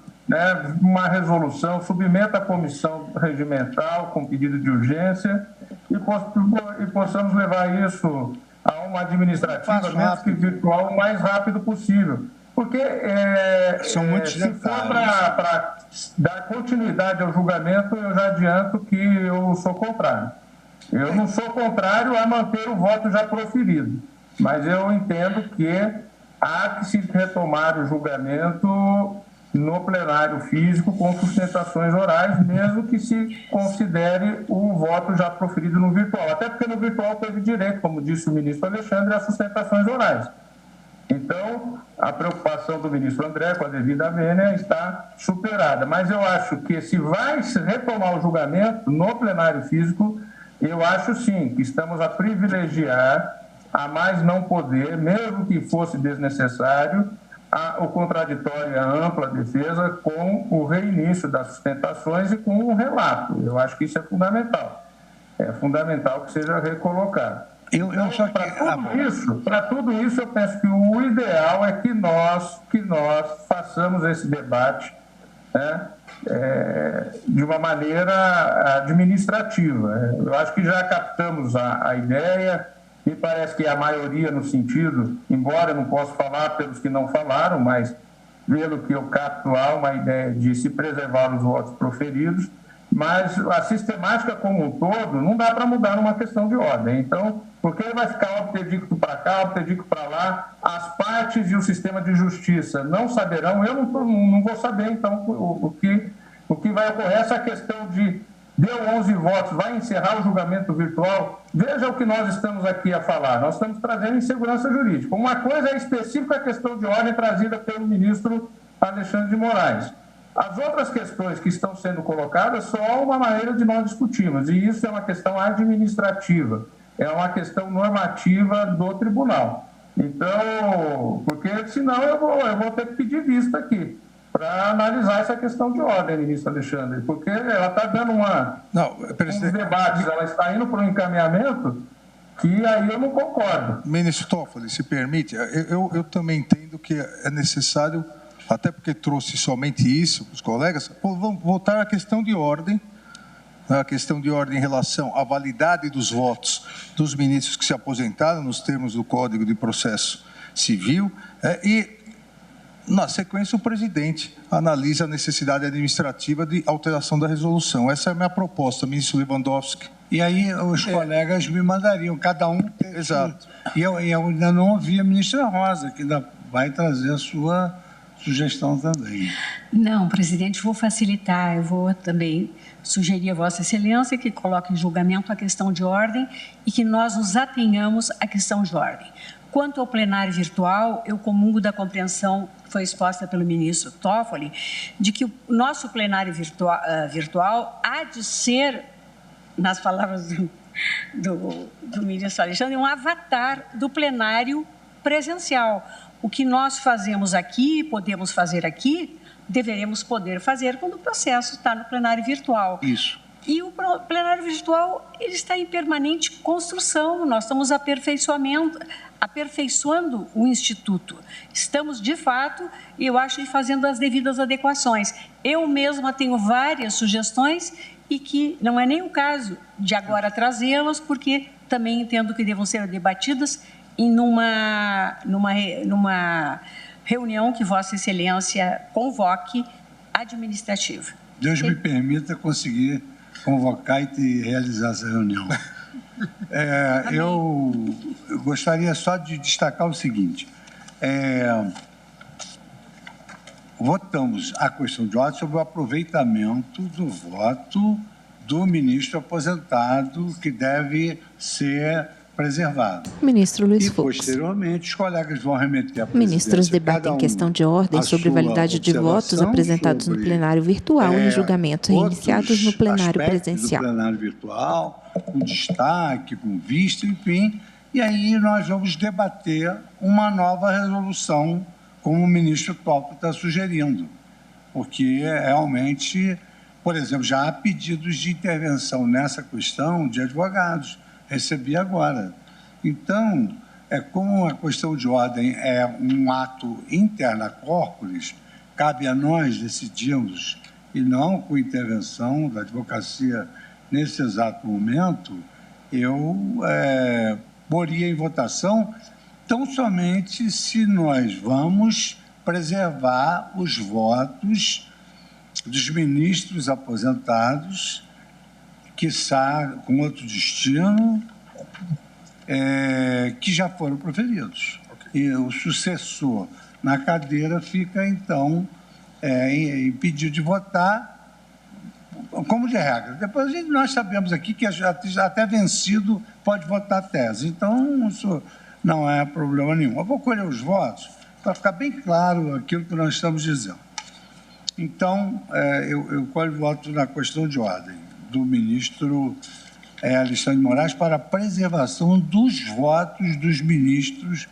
uma resolução, submeta a comissão regimental com pedido de urgência e possamos levar isso a uma administrativa, mesmo que virtual, o mais rápido possível. Porque se for para dar continuidade ao julgamento, eu já adianto que eu sou contrário. Eu não sou contrário a manter o voto já proferido, mas eu entendo que há que se retomar o julgamento no plenário físico com sustentações orais, mesmo que se considere o voto já proferido no virtual. Até porque no virtual teve direito, como disse o ministro Alexandre, a sustentações orais. Então, a preocupação do ministro André com a devida vênia está superada. Mas eu acho que se vai se retomar o julgamento no plenário físico, eu acho sim que estamos a privilegiar a mais não poder, mesmo que fosse desnecessário, o contraditório e a ampla defesa com o reinício das sustentações e com um relato. Eu acho que isso é fundamental. É fundamental que seja recolocado. Para tudo isso, eu penso que o ideal é que nós façamos esse debate, né, de uma maneira administrativa. Eu acho que já captamos a ideia. Me parece que a maioria no sentido, embora eu não possa falar pelos que não falaram, mas pelo que eu capto, há uma ideia de se preservar os votos proferidos, mas a sistemática como um todo não dá para mudar numa questão de ordem. Então, porque vai ficar obtedicto para cá, obtedicto para lá, as partes e o sistema de justiça não saberão, eu não vou saber, então, o que vai ocorrer, essa questão de deu 11 votos, vai encerrar o julgamento virtual. Veja o que nós estamos aqui a falar. Nós estamos trazendo insegurança jurídica. Uma coisa é específica, a questão de ordem trazida pelo ministro Alexandre de Moraes. As outras questões que estão sendo colocadas, só uma maneira de nós discutirmos. E isso é uma questão administrativa, é uma questão normativa do tribunal. Então, porque senão eu vou ter que pedir vista aqui para analisar essa questão de ordem, ministro Alexandre, porque ela está dando uns debates, ela está indo para um encaminhamento que aí eu não concordo. Ministro Toffoli, se permite, eu também entendo que é necessário, até porque trouxe somente isso, os colegas, vamos voltar à questão de ordem, a questão de ordem em relação à validade dos votos dos ministros que se aposentaram nos termos do Código de Processo Civil, e na sequência, o presidente analisa a necessidade administrativa de alteração da resolução. Essa é a minha proposta, ministro Lewandowski. E aí os colegas me mandariam, cada um... Exato. E eu ainda não ouvi a ministra Rosa, que ainda vai trazer a sua sugestão também. Não, presidente, vou facilitar. Eu vou também sugerir a Vossa Excelência que coloque em julgamento a questão de ordem e que nós nos atenhamos à questão de ordem. Quanto ao plenário virtual, eu comungo da compreensão que foi exposta pelo ministro Toffoli, de que o nosso plenário virtual há de ser, nas palavras do ministro Alexandre, um avatar do plenário presencial. O que nós fazemos aqui, podemos fazer aqui, deveremos poder fazer quando o processo está no plenário virtual. Isso. E o plenário virtual ele está em permanente construção, nós estamos aperfeiçoando o Instituto. Estamos, de fato, eu acho, fazendo as devidas adequações. Eu mesma tenho várias sugestões e que não é nem o caso de agora trazê-las, porque também entendo que devam ser debatidas em numa reunião que Vossa Excelência convoque administrativa. Deus me permita conseguir convocar e realizar essa reunião. Eu gostaria só de destacar o seguinte, votamos a questão de ordem sobre o aproveitamento do voto do ministro aposentado, que deve ser preservado. Ministro Luiz Fux. E, posteriormente, os colegas vão remeter à presidência. Ministros debatem questão de ordem sobre validade de votos apresentados no plenário virtual em julgamentos reiniciados no plenário presencial. Do plenário virtual, com destaque, com vista, enfim. E aí nós vamos debater uma nova resolução, como o ministro Toffoli está sugerindo. Porque, realmente, por exemplo, já há pedidos de intervenção nessa questão de advogados. Recebi agora. Então, como a questão de ordem é um ato interna corporis, cabe a nós decidirmos, e não com intervenção da advocacia nesse exato momento, eu poria em votação tão somente se nós vamos preservar os votos dos ministros aposentados, quiçá com outro destino, que já foram proferidos. Okay. E o sucessor na cadeira fica, então, impedido de votar, como de regra. Depois nós sabemos aqui que até vencido pode votar a tese. Então, isso não é problema nenhum. Eu vou colher os votos para ficar bem claro aquilo que nós estamos dizendo. Então, eu colho voto na questão de ordem do ministro Alexandre de Moraes para a preservação dos votos dos ministros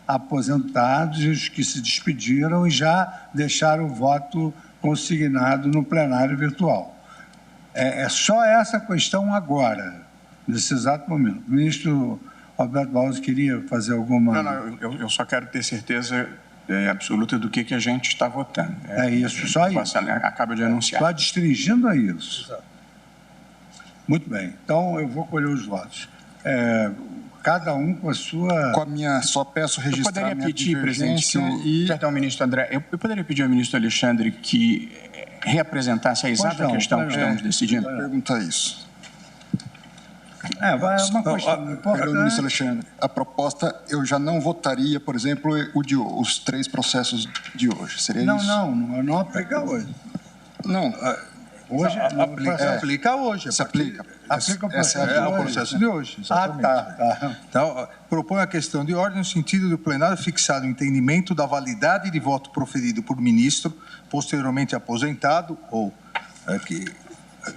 aposentados, os que se despediram e já deixaram o voto consignado no plenário virtual. É só essa questão agora, nesse exato momento. O ministro Roberto Barroso queria fazer alguma... Não, eu só quero ter certeza absoluta do que a gente está votando. Isso, só isso. Acaba de anunciar. Só restringindo a isso. Muito bem. Então, eu vou colher os votos. Cada um com a sua... Com a minha... Só peço registrar eu poderia pedir, presidente, perdão, ministro André, eu poderia pedir ao ministro Alexandre que reapresentasse a exata questão que estamos decidindo? Pergunta isso. Vai uma questão importante. Ministro Alexandre, a proposta eu já não votaria, por exemplo, os 3 processos de hoje. Seria isso? Não aplica hoje. Não. Hoje aplica hoje. Se aplica. Aplica o processo de hoje. Exatamente. Tá. Então, propõe a questão de ordem no sentido do plenário fixar o entendimento da validade de voto proferido por ministro, posteriormente aposentado, ou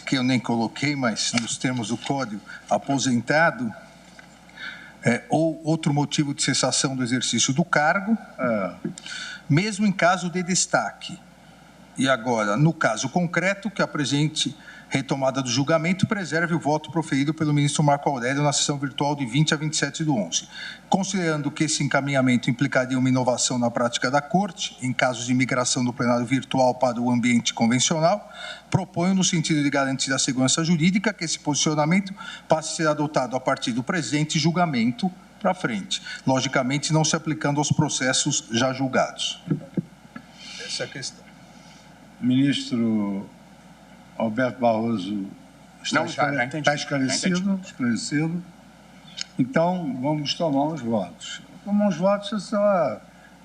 que eu nem coloquei, mas nos termos do Código, aposentado, ou outro motivo de cessação do exercício do cargo, mesmo em caso de destaque. E agora, no caso concreto, que apresente retomada do julgamento, preserve o voto proferido pelo ministro Marco Aurélio na sessão virtual de 20 a 27/11. Considerando que esse encaminhamento implicaria uma inovação na prática da Corte, em casos de migração do plenário virtual para o ambiente convencional, proponho, no sentido de garantir a segurança jurídica, que esse posicionamento passe a ser adotado a partir do presente julgamento para frente, logicamente não se aplicando aos processos já julgados. Essa é a questão. Ministro Alberto Barroso está esclarecido? Esclarecido. Então, vamos tomar os votos. Tomar os votos,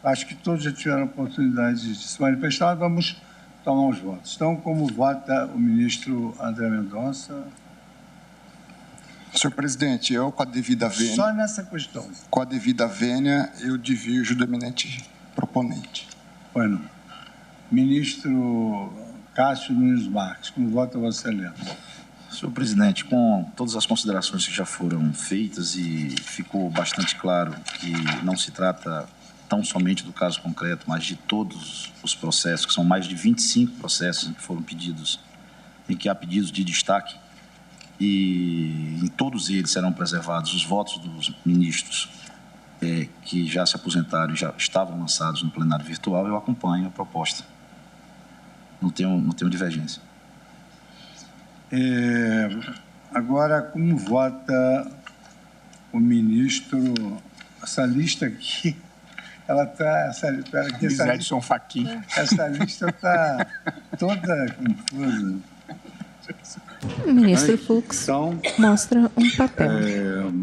acho que todos já tiveram a oportunidade de se manifestar, vamos tomar os votos. Então, como vota o ministro André Mendonça? Senhor presidente, eu, com a devida vênia... Só nessa questão. Com a devida vênia, eu divirjo do eminente proponente. Bueno. Ministro Cássio Nunes Marques, como vota Vossa Excelência? Senhor presidente, com todas as considerações que já foram feitas e ficou bastante claro que não se trata tão somente do caso concreto, mas de todos os processos, que são mais de 25 processos que foram pedidos, em que há pedidos de destaque, e em todos eles serão preservados os votos dos ministros que já se aposentaram e já estavam lançados no plenário virtual, eu acompanho a proposta. Não tenho divergência. Agora, como vota o ministro? Essa lista aqui, ela está... Edson Fachin. Essa lista está toda confusa. O ministro Fux mostra um papel.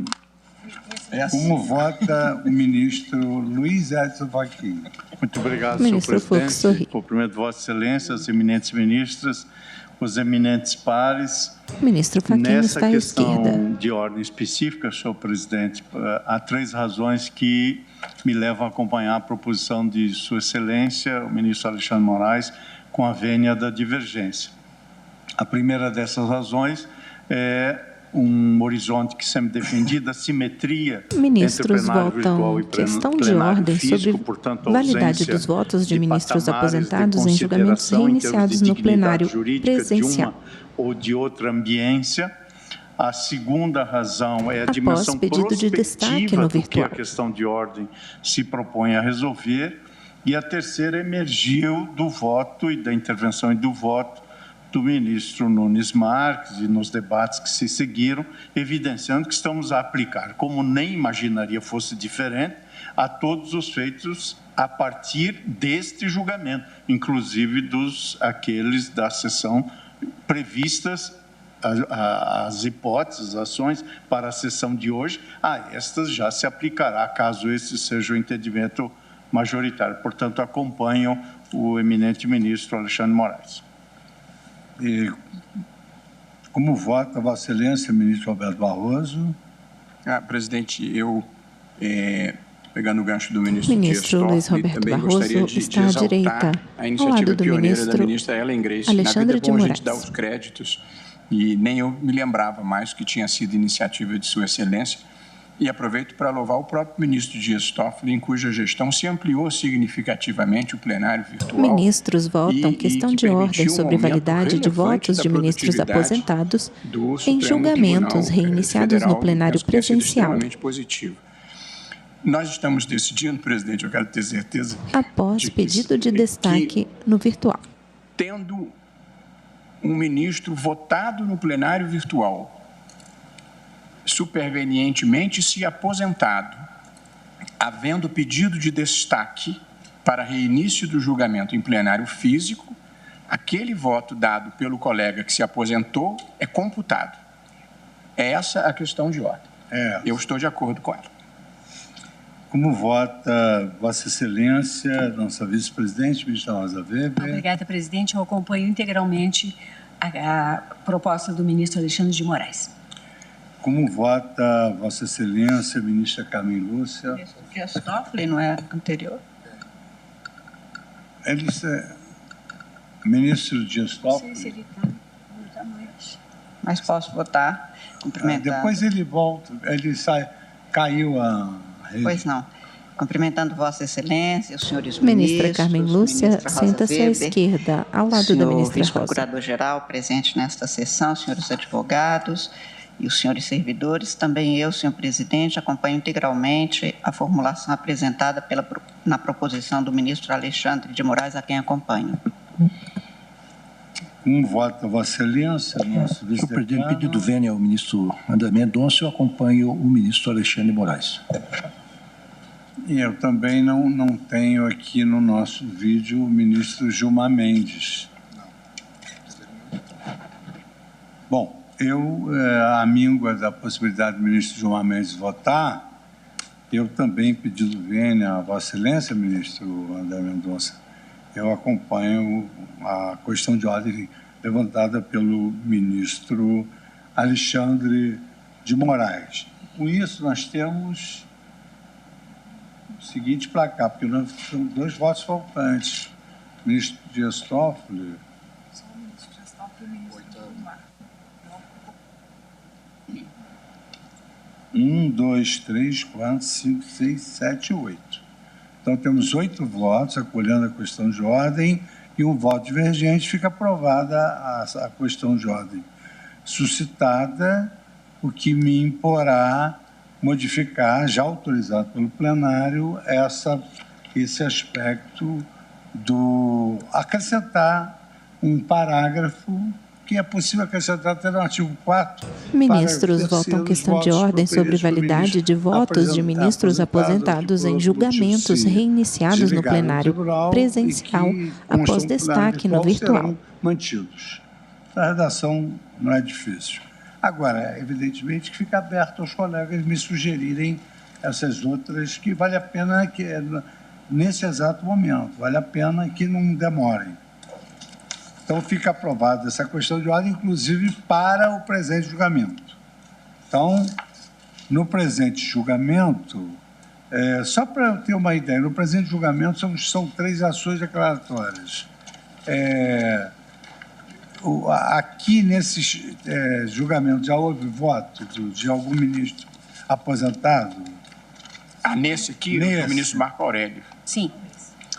Como vota o ministro Luiz Edson Fachin? Muito obrigado, senhor presidente. Cumprimento Vossa Excelência, as eminentes ministras, os eminentes pares. Ministro Fachin está à esquerda. Nessa questão de ordem específica, senhor presidente, há 3 razões que me levam a acompanhar a proposição de Sua Excelência, o ministro Alexandre de Moraes, com a vênia da divergência. A primeira dessas razões é um horizonte que sempre defendido, a simetria ministros entre plenário virtual e questão de ordem físico, sobre portanto, validade dos votos de ministros aposentados em julgamentos reiniciados no plenário presencial. De uma ou de outra ambiência. A segunda razão é a dimensão pedido de destaque no do que virtual. a questão de ordem se propõe a resolver. E a terceira emergiu do voto e da intervenção e do voto do ministro Nunes Marques e nos debates que se seguiram, evidenciando que estamos a aplicar, como nem imaginaria fosse diferente, a todos os feitos a partir deste julgamento, inclusive aqueles da sessão previstas, as hipóteses, as ações para a sessão de hoje, estas já se aplicará, caso esse seja o entendimento majoritário. Portanto, acompanham o eminente ministro Alexandre de Moraes. E como vota Vossa Excelência, ministro Roberto Barroso? Presidente, eu, pegando o gancho do ministro Luiz Roberto também Barroso gostaria de está à direita, a iniciativa ao lado do pioneira da ministro ministra Ellen Grace. Alexandre Na vida é bom de a gente Moraes. dar os créditos E nem eu me lembrava mais que tinha sido iniciativa de Sua Excelência. E aproveito para louvar o próprio ministro Dias Toffoli, em cuja gestão se ampliou significativamente o plenário virtual. Ministros votam questão de ordem sobre validade de votos de ministros aposentados em julgamentos reiniciados no plenário presencial. Positivo. Nós estamos decidindo, presidente, eu quero ter certeza... Após pedido de destaque no virtual. Tendo um ministro votado no plenário virtual, supervenientemente se aposentado, havendo pedido de destaque para reinício do julgamento em plenário físico, aquele voto dado pelo colega que se aposentou é computado. É essa a questão de ordem. Eu estou de acordo com ela. Como vota Vossa Excelência, nossa vice-presidente, ministra Rosa Weber? Obrigada, presidente. Eu acompanho integralmente a proposta do ministro Alexandre de Moraes. Como vota Vossa Excelência, ministra Carmen Lúcia? Ministro Dias Toffoli, não é anterior? Ministro Dias Toffoli? Sim, ele está mais. Mas posso votar, cumprimentando. Depois ele volta, ele sai, caiu a rede. Pois não. Cumprimentando Vossa Excelência, os senhores ministra ministros, Carmen Lúcia, senta-se à esquerda, ao lado da ministra Rosa. Procurador-Geral presente nesta sessão, senhores advogados e os senhores servidores, também eu, senhor presidente, acompanho integralmente a formulação apresentada na proposição do ministro Alexandre de Moraes, a quem acompanho. Voto Vossa Excelência, nosso vice-decano. Senhor presidente, pedido vênia ao ministro André Mendonça, eu acompanho o ministro Alexandre de Moraes. E eu também não tenho aqui no nosso vídeo o ministro Gilmar Mendes. Bom, eu, à míngua da possibilidade do ministro Gilmar Mendes votar, eu também pedido vênia a Vossa Excelência, ministro André Mendonça, eu acompanho a questão de ordem levantada pelo ministro Alexandre de Moraes. Com isso, nós temos o seguinte placar, porque nós temos 2 votos faltantes. O ministro Dias Toffoli... 1, 2, 3, 4, 5, 6, 7, 8. Então, temos 8 votos, acolhendo a questão de ordem, e um voto divergente, fica aprovada a questão de ordem suscitada, o que me imporá modificar, já autorizado pelo plenário, esse aspecto do acrescentar um parágrafo que é possível acrescentar até no artigo 4º. Ministros votam questão de ordem sobre validade de votos de ministros aposentados em julgamentos reiniciados no plenário presencial após destaque no virtual. Mantidos. A redação não é difícil. Agora, evidentemente que fica aberto aos colegas me sugerirem essas outras que vale a pena que, nesse exato momento, vale a pena que não demorem. Então, fica aprovada essa questão de ordem, inclusive para o presente julgamento. Então, no presente julgamento, só para eu ter uma ideia, no presente julgamento são 3 ações declaratórias. Aqui, nesses julgamentos, já houve voto de algum ministro aposentado? Nesse aqui, o ministro Marco Aurélio. Sim.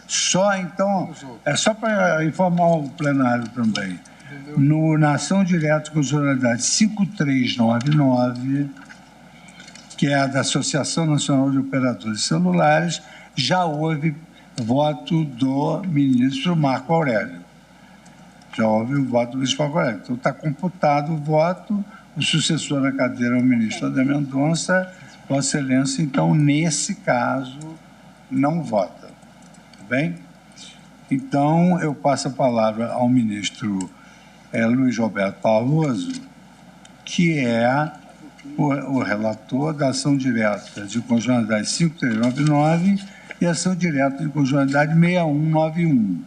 Só, então, só para informar o plenário também, na ação direta com constitucionalidade 5399, que é a da Associação Nacional de Operadores Celulares, já houve voto do ministro Marco Aurélio. Já houve o voto do ministro Marco Aurélio. Então, está computado o voto, o sucessor na cadeira é o ministro André Mendonça, Vossa Excelência, então, nesse caso, não vota. Bem, então eu passo a palavra ao ministro Luiz Roberto Barroso, que é o relator da ação direta de constitucionalidade 5399 e ação direta de constitucionalidade 6191.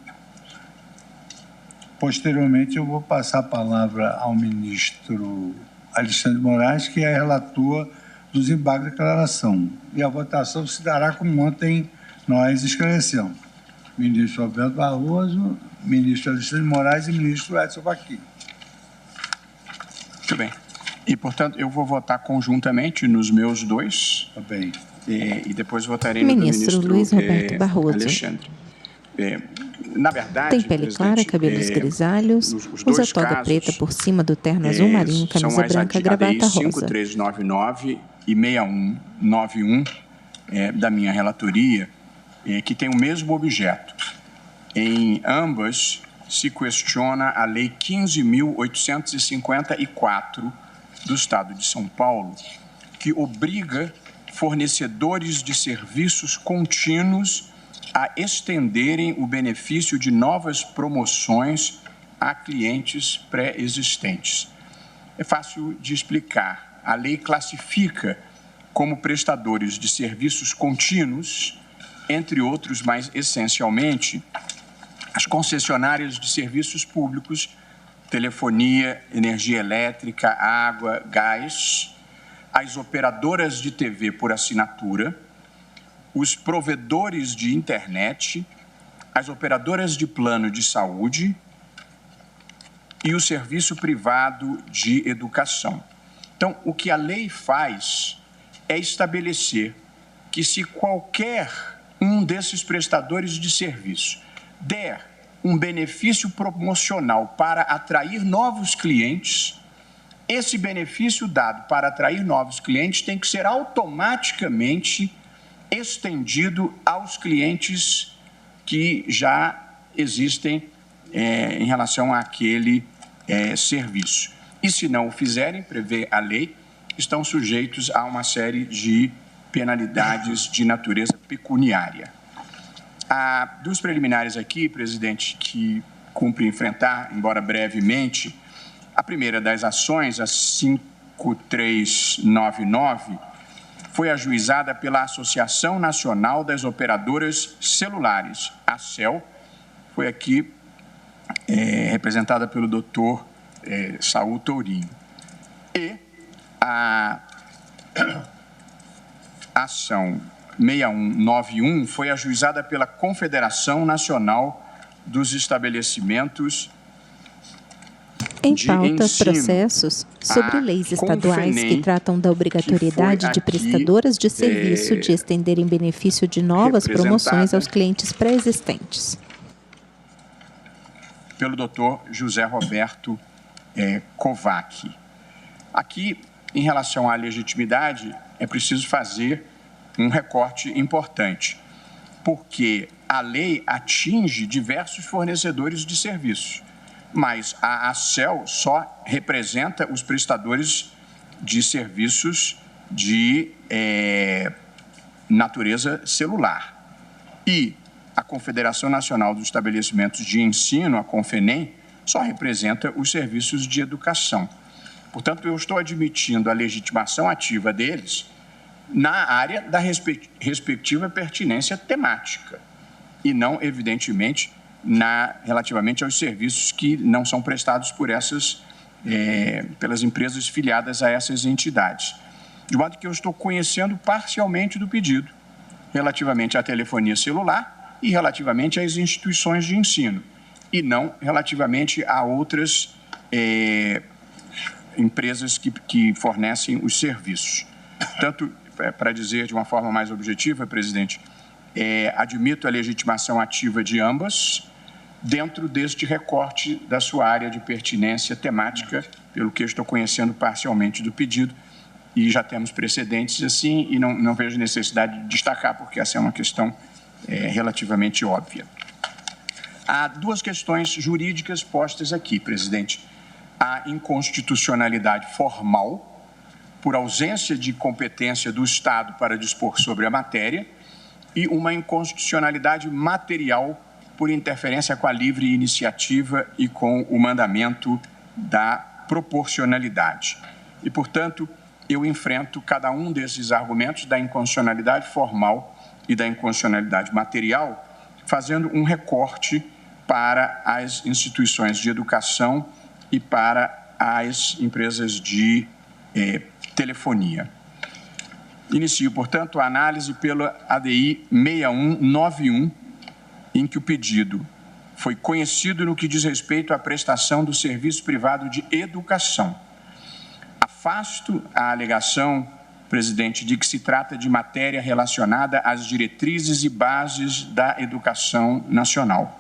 Posteriormente, eu vou passar a palavra ao ministro Alexandre de Moraes, que é relator dos embargos de declaração. E a votação se dará como ontem nós esclarecemos. Ministro Roberto Barroso, ministro Alexandre de Moraes e ministro Edson Fachin. E, portanto, eu vou votar conjuntamente nos meus dois. Tá bem. E depois votarei no ministro Luiz Roberto Barroso. Alexandre. Na verdade, tem pele clara, cabelos grisalhos, usa toga preta por cima do terno azul marinho, camisa branca, gravata rosa. 5399 e 6191 da minha relatoria, que tem o mesmo objeto. Em ambas, se questiona a Lei 15.854 do Estado de São Paulo, que obriga fornecedores de serviços contínuos a estenderem o benefício de novas promoções a clientes pré-existentes. É fácil de explicar. A lei classifica como prestadores de serviços contínuos, entre outros, mas essencialmente, as concessionárias de serviços públicos, telefonia, energia elétrica, água, gás, as operadoras de TV por assinatura, os provedores de internet, as operadoras de plano de saúde e o serviço privado de educação. Então, o que a lei faz é estabelecer que se qualquer um desses prestadores de serviço der um benefício promocional para atrair novos clientes, esse benefício dado para atrair novos clientes tem que ser automaticamente estendido aos clientes que já existem em relação àquele serviço. E se não o fizerem, prevê a lei, estão sujeitos a uma série de penalidades de natureza pecuniária. Há duas preliminares aqui, presidente, que cumpre enfrentar, embora brevemente. A primeira das ações, a 5399, foi ajuizada pela Associação Nacional das Operadoras Celulares, a ACEL, foi aqui representada pelo doutor Saul Tourinho. E a ação 6191 foi ajuizada pela Confederação Nacional dos Estabelecimentos em pauta, processos sobre leis estaduais que tratam da obrigatoriedade de prestadoras de serviço de estenderem benefício de novas promoções aos clientes pré-existentes. Pelo doutor José Roberto Kovac. Aqui, em relação à legitimidade, é preciso fazer um recorte importante, porque a lei atinge diversos fornecedores de serviços, mas a ACEL só representa os prestadores de serviços de natureza celular. E a Confederação Nacional dos Estabelecimentos de Ensino, a CONFENEM, só representa os serviços de educação. Portanto, eu estou admitindo a legitimação ativa deles na área da respectiva pertinência temática e não, evidentemente, relativamente aos serviços que não são prestados por pelas empresas filiadas a essas entidades. De modo que eu estou conhecendo parcialmente do pedido relativamente à telefonia celular e relativamente às instituições de ensino, e não relativamente a outras empresas que fornecem os serviços. Portanto, para dizer de uma forma mais objetiva, presidente, admito a legitimação ativa de ambas dentro deste recorte da sua área de pertinência temática, pelo que eu estou conhecendo parcialmente do pedido, e já temos precedentes assim, e não vejo necessidade de destacar, porque essa é uma questão relativamente óbvia. Há duas questões jurídicas postas aqui, presidente. A inconstitucionalidade formal, por ausência de competência do Estado para dispor sobre a matéria, e uma inconstitucionalidade material por interferência com a livre iniciativa e com o mandamento da proporcionalidade. E, portanto, eu enfrento cada um desses argumentos da inconstitucionalidade formal e da inconstitucionalidade material, fazendo um recorte para as instituições de educação e para as empresas de telefonia. Inicio, portanto, a análise pela ADI 6191, em que o pedido foi conhecido no que diz respeito à prestação do serviço privado de educação. A Afasto a alegação, presidente, de que se trata de matéria relacionada às diretrizes e bases da educação nacional.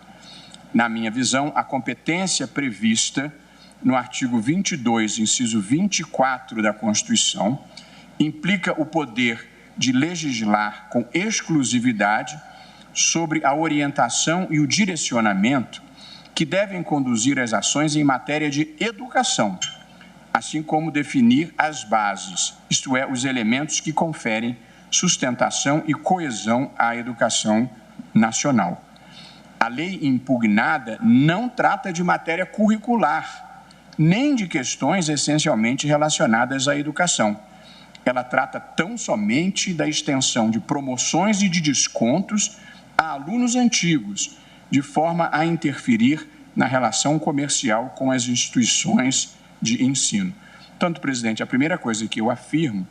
Na minha visão, a competência prevista no artigo 22, inciso 24 da Constituição, implica o poder de legislar com exclusividade sobre a orientação e o direcionamento que devem conduzir as ações em matéria de educação, assim como definir as bases, isto é, os elementos que conferem sustentação e coesão à educação nacional. A lei impugnada não trata de matéria curricular, nem de questões essencialmente relacionadas à educação. Ela trata tão somente da extensão de promoções e de descontos a alunos antigos, de forma a interferir na relação comercial com as instituições de ensino. Portanto, presidente, a primeira coisa que eu afirmo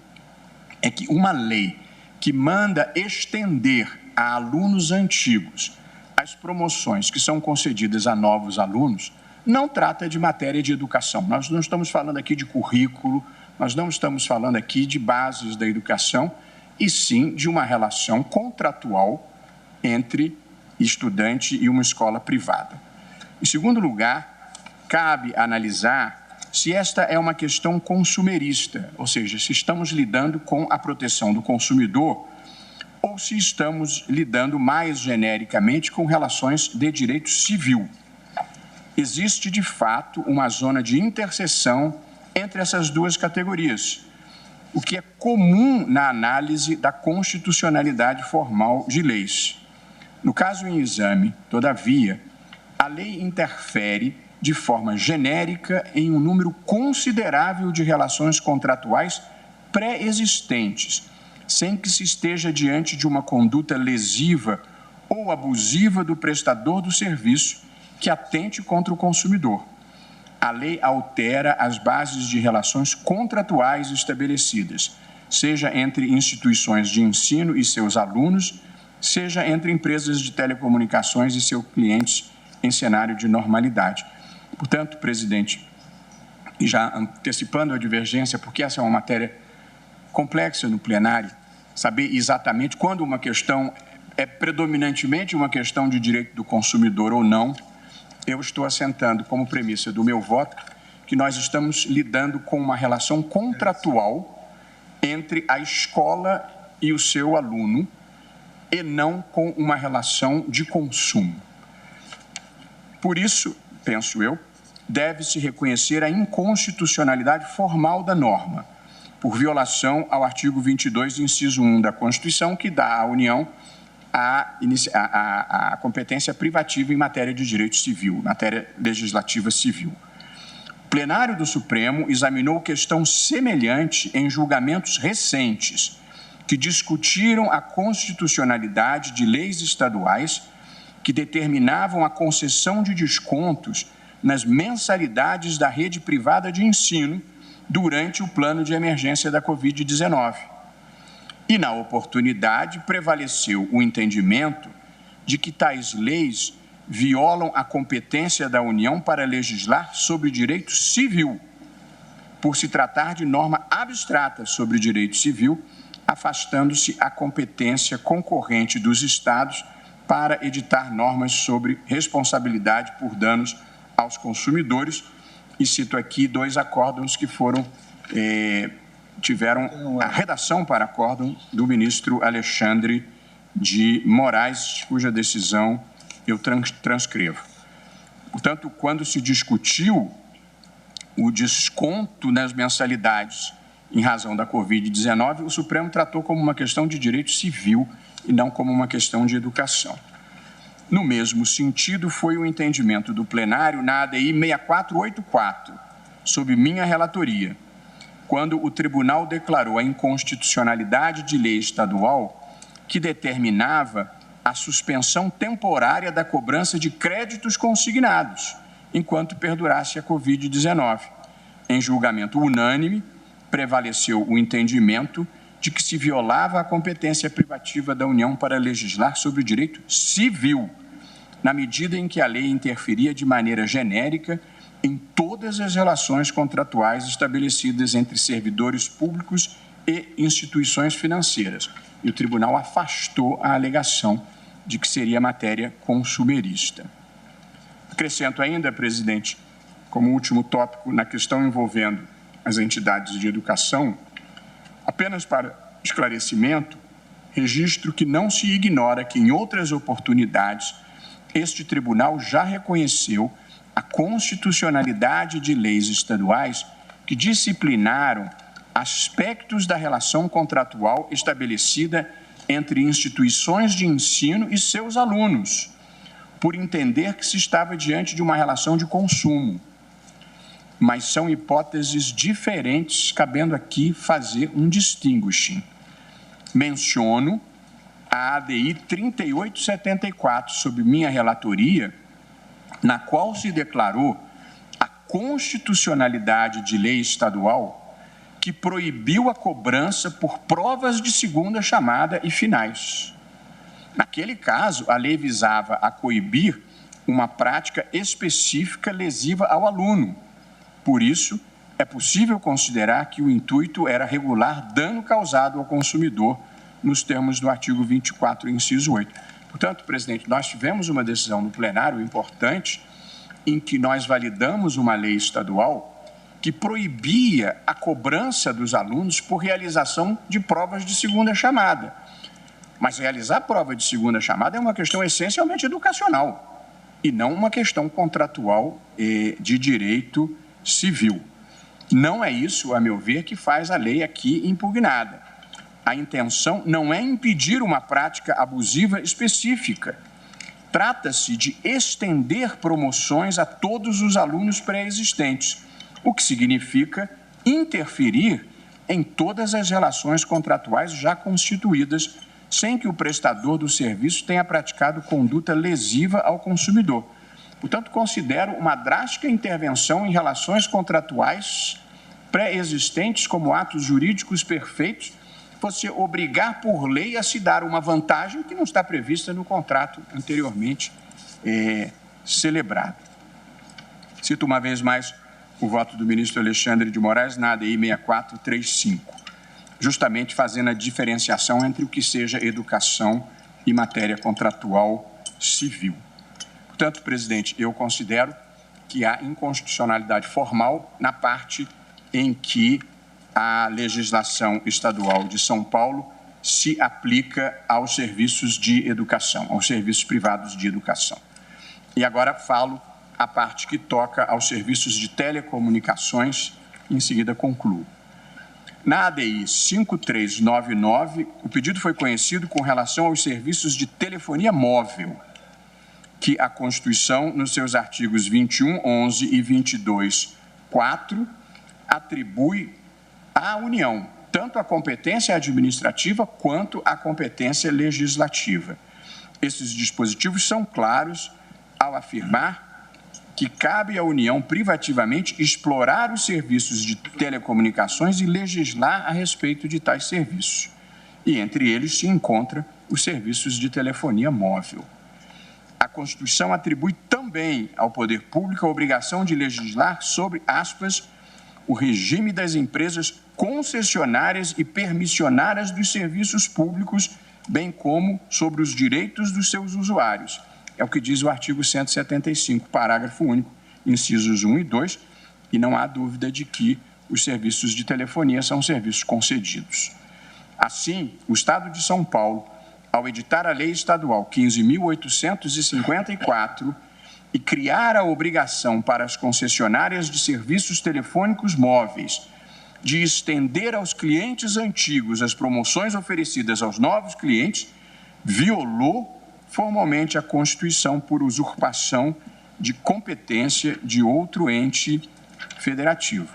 é que uma lei que manda estender a alunos antigos as promoções que são concedidas a novos alunos não trata de matéria de educação. Nós não estamos falando aqui de currículo, nós não estamos falando aqui de bases da educação, e sim de uma relação contratual entre estudante e uma escola privada. Em segundo lugar, cabe analisar se esta é uma questão consumerista, ou seja, se estamos lidando com a proteção do consumidor ou se estamos lidando mais genericamente com relações de direito civil. Existe, de fato, uma zona de interseção entre essas duas categorias, o que é comum na análise da constitucionalidade formal de leis. No caso em exame, todavia, a lei interfere de forma genérica em um número considerável de relações contratuais pré-existentes, sem que se esteja diante de uma conduta lesiva ou abusiva do prestador do serviço que atente contra o consumidor. A lei altera as bases de relações contratuais estabelecidas, seja entre instituições de ensino e seus alunos, seja entre empresas de telecomunicações e seus clientes em cenário de normalidade. Portanto, presidente, e já antecipando a divergência, porque essa é uma matéria complexa no plenário, saber exatamente quando uma questão é predominantemente uma questão de direito do consumidor ou não, eu estou assentando como premissa do meu voto que nós estamos lidando com uma relação contratual entre a escola e o seu aluno e não com uma relação de consumo. Por isso, penso eu, deve-se reconhecer a inconstitucionalidade formal da norma, por violação ao artigo 22, inciso 1 da Constituição, que dá à União a competência privativa em matéria de direito civil, matéria legislativa civil. O plenário do Supremo examinou questão semelhante em julgamentos recentes, que discutiram a constitucionalidade de leis estaduais que determinavam a concessão de descontos nas mensalidades da rede privada de ensino durante o plano de emergência da Covid-19. E, na oportunidade, prevaleceu o entendimento de que tais leis violam a competência da União para legislar sobre direito civil, por se tratar de norma abstrata sobre direito civil, afastando-se a competência concorrente dos Estados para editar normas sobre responsabilidade por danos aos consumidores. E cito aqui dois acórdãos que tiveram a redação para acórdão do ministro Alexandre de Moraes, cuja decisão eu transcrevo. Portanto, quando se discutiu o desconto nas mensalidades em razão da Covid-19, o Supremo tratou como uma questão de direito civil e não como uma questão de educação. No mesmo sentido, foi o entendimento do plenário na ADI 6484, sob minha relatoria, quando o tribunal declarou a inconstitucionalidade de lei estadual que determinava a suspensão temporária da cobrança de créditos consignados, enquanto perdurasse a Covid-19. Em julgamento unânime, prevaleceu o entendimento de que se violava a competência privativa da União para legislar sobre o direito civil, na medida em que a lei interferia de maneira genérica em todas as relações contratuais estabelecidas entre servidores públicos e instituições financeiras. E o tribunal afastou a alegação de que seria matéria consumerista. Acrescento ainda, presidente, como último tópico, na questão envolvendo as entidades de educação, apenas para esclarecimento, registro que não se ignora que, em outras oportunidades, este tribunal já reconheceu a constitucionalidade de leis estaduais que disciplinaram aspectos da relação contratual estabelecida entre instituições de ensino e seus alunos, por entender que se estava diante de uma relação de consumo. Mas são hipóteses diferentes, cabendo aqui fazer um distinguishing. Menciono a ADI 3874, sob minha relatoria, na qual se declarou a constitucionalidade de lei estadual que proibiu a cobrança por provas de segunda chamada e finais. Naquele caso, a lei visava a coibir uma prática específica lesiva ao aluno. Por isso, é possível considerar que o intuito era regular dano causado ao consumidor, nos termos do artigo 24, inciso 8. Portanto, presidente, nós tivemos uma decisão no plenário importante em que nós validamos uma lei estadual que proibia a cobrança dos alunos por realização de provas de segunda chamada. Mas realizar prova de segunda chamada é uma questão essencialmente educacional e não uma questão contratual de direito civil. Não é isso, a meu ver, que faz a lei aqui impugnada. A intenção não é impedir uma prática abusiva específica. Trata-se de estender promoções a todos os alunos pré-existentes, o que significa interferir em todas as relações contratuais já constituídas, sem que o prestador do serviço tenha praticado conduta lesiva ao consumidor. Portanto, considero uma drástica intervenção em relações contratuais pré-existentes como atos jurídicos perfeitos, você obrigar por lei a se dar uma vantagem que não está prevista no contrato anteriormente celebrado. Cito uma vez mais o voto do ministro Alexandre de Moraes na ADI 6435, justamente fazendo a diferenciação entre o que seja educação e matéria contratual civil. Portanto, presidente, eu considero que há inconstitucionalidade formal na parte em que a legislação estadual de São Paulo se aplica aos serviços de educação, aos serviços privados de educação. E agora falo a parte que toca aos serviços de telecomunicações, e em seguida concluo. Na ADI 5399, o pedido foi conhecido com relação aos serviços de telefonia móvel, que a Constituição, nos seus artigos 21, 11 e 22, 4, atribui à União tanto a competência administrativa quanto a competência legislativa. Esses dispositivos são claros ao afirmar que cabe à União privativamente explorar os serviços de telecomunicações e legislar a respeito de tais serviços. E entre eles se encontram os serviços de telefonia móvel. A Constituição atribui também ao poder público a obrigação de legislar sobre, aspas, o regime das empresas concessionárias e permissionárias dos serviços públicos, bem como sobre os direitos dos seus usuários. É o que diz o artigo 175, parágrafo único, incisos 1 e 2, e não há dúvida de que os serviços de telefonia são serviços concedidos. Assim, o Estado de São Paulo, ao editar a Lei Estadual 15.854 e criar a obrigação para as concessionárias de serviços telefônicos móveis de estender aos clientes antigos as promoções oferecidas aos novos clientes, violou formalmente a Constituição por usurpação de competência de outro ente federativo.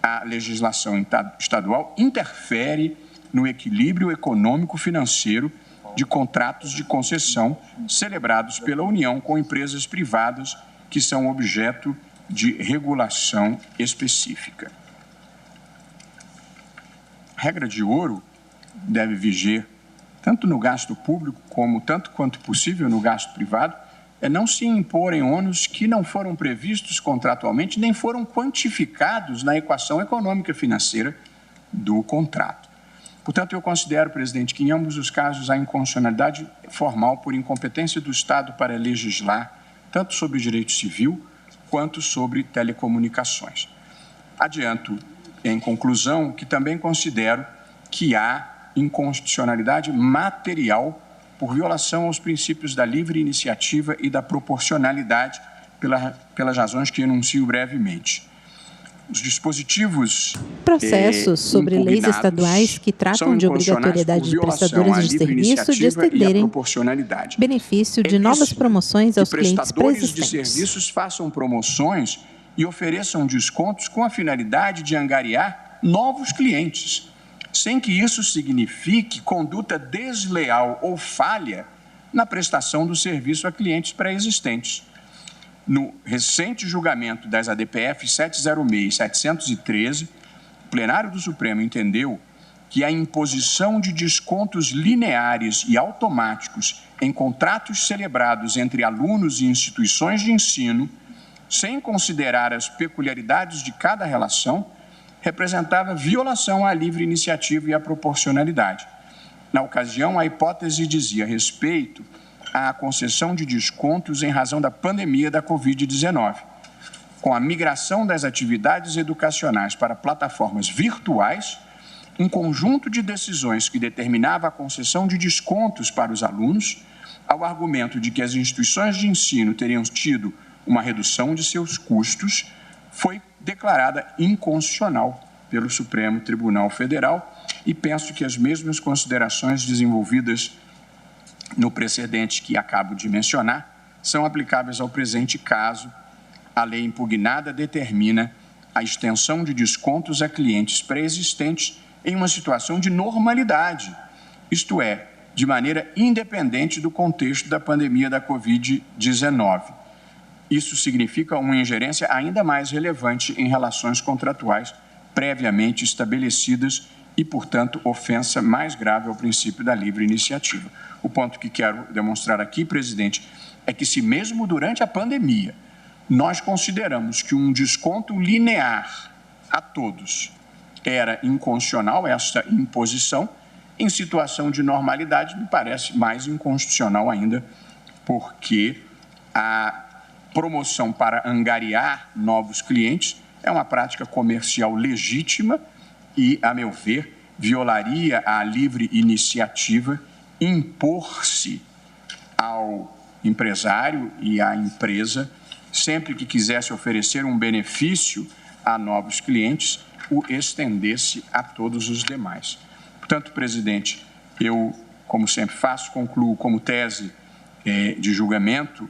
A legislação estadual interfere no equilíbrio econômico-financeiro de contratos de concessão celebrados pela União com empresas privadas que são objeto de regulação específica. A regra de ouro deve viger tanto no gasto público como, tanto quanto possível, no gasto privado, não se imporem ônus que não foram previstos contratualmente nem foram quantificados na equação econômica financeira do contrato. Portanto, eu considero, presidente, que em ambos os casos há inconstitucionalidade formal por incompetência do Estado para legislar, tanto sobre direito civil quanto sobre telecomunicações. Adianto, em conclusão, que também considero que há inconstitucionalidade material por violação aos princípios da livre iniciativa e da proporcionalidade, pelas razões que enuncio brevemente. Os dispositivos processos sobre leis estaduais que tratam de obrigatoriedade de prestadores de serviço de estenderem benefício de novas promoções aos clientes prestadores de serviços façam promoções e ofereçam descontos com a finalidade de angariar novos clientes, sem que isso signifique conduta desleal ou falha na prestação do serviço a clientes pré-existentes. No recente julgamento das ADPF 706 e 713, o plenário do Supremo entendeu que a imposição de descontos lineares e automáticos em contratos celebrados entre alunos e instituições de ensino, sem considerar as peculiaridades de cada relação, representava violação à livre iniciativa e à proporcionalidade. Na ocasião, a hipótese dizia respeito à concessão de descontos em razão da pandemia da Covid-19. Com a migração das atividades educacionais para plataformas virtuais, um conjunto de decisões que determinava a concessão de descontos para os alunos, ao argumento de que as instituições de ensino teriam tido uma redução de seus custos, foi declarada inconstitucional pelo Supremo Tribunal Federal e penso que as mesmas considerações desenvolvidas no precedente que acabo de mencionar são aplicáveis ao presente caso. A lei impugnada determina a extensão de descontos a clientes pré-existentes em uma situação de normalidade, isto é, de maneira independente do contexto da pandemia da Covid-19. Isso significa uma ingerência ainda mais relevante em relações contratuais previamente estabelecidas e, portanto, ofensa mais grave ao princípio da livre iniciativa. O ponto que quero demonstrar aqui, presidente, é que se mesmo durante a pandemia nós consideramos que um desconto linear a todos era inconstitucional, esta imposição, em situação de normalidade me parece mais inconstitucional ainda, porque a promoção para angariar novos clientes é uma prática comercial legítima e, a meu ver, violaria a livre iniciativa impor-se ao empresário e à empresa, sempre que quisesse oferecer um benefício a novos clientes, o estendesse a todos os demais. Portanto, presidente, eu, como sempre faço, concluo como tese de julgamento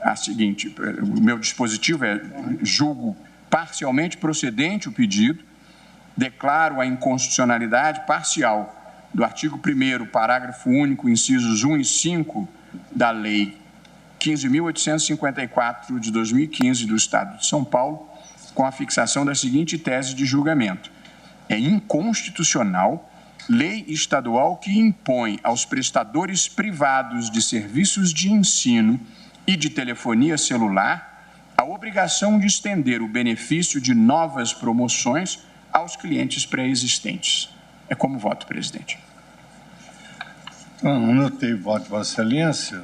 a seguinte: o meu dispositivo é julgo parcialmente procedente o pedido, declaro a inconstitucionalidade parcial do artigo 1º, parágrafo único, incisos 1 e 5 da Lei 15.854 de 2015 do Estado de São Paulo, com a fixação da seguinte tese de julgamento: é inconstitucional lei estadual que impõe aos prestadores privados de serviços de ensino e de telefonia celular a obrigação de estender o benefício de novas promoções aos clientes pré-existentes. É como voto, presidente. Anotei o voto de Vossa Excelência,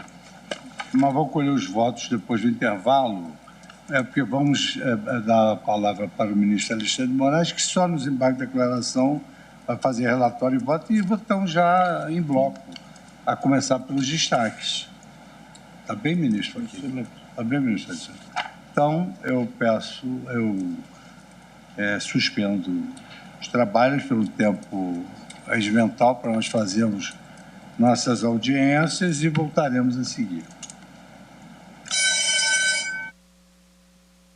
mas vou colher os votos depois do intervalo, porque vamos dar a palavra para o ministro Alexandre de Moraes, que só nos embarque de declaração vai fazer relatório e voto, e votamos já em bloco, a começar pelos destaques. Está bem, ministro? Está bem, ministro? Então, eu suspendo os trabalhos pelo tempo regimental para nós fazermos nossas audiências e voltaremos a seguir.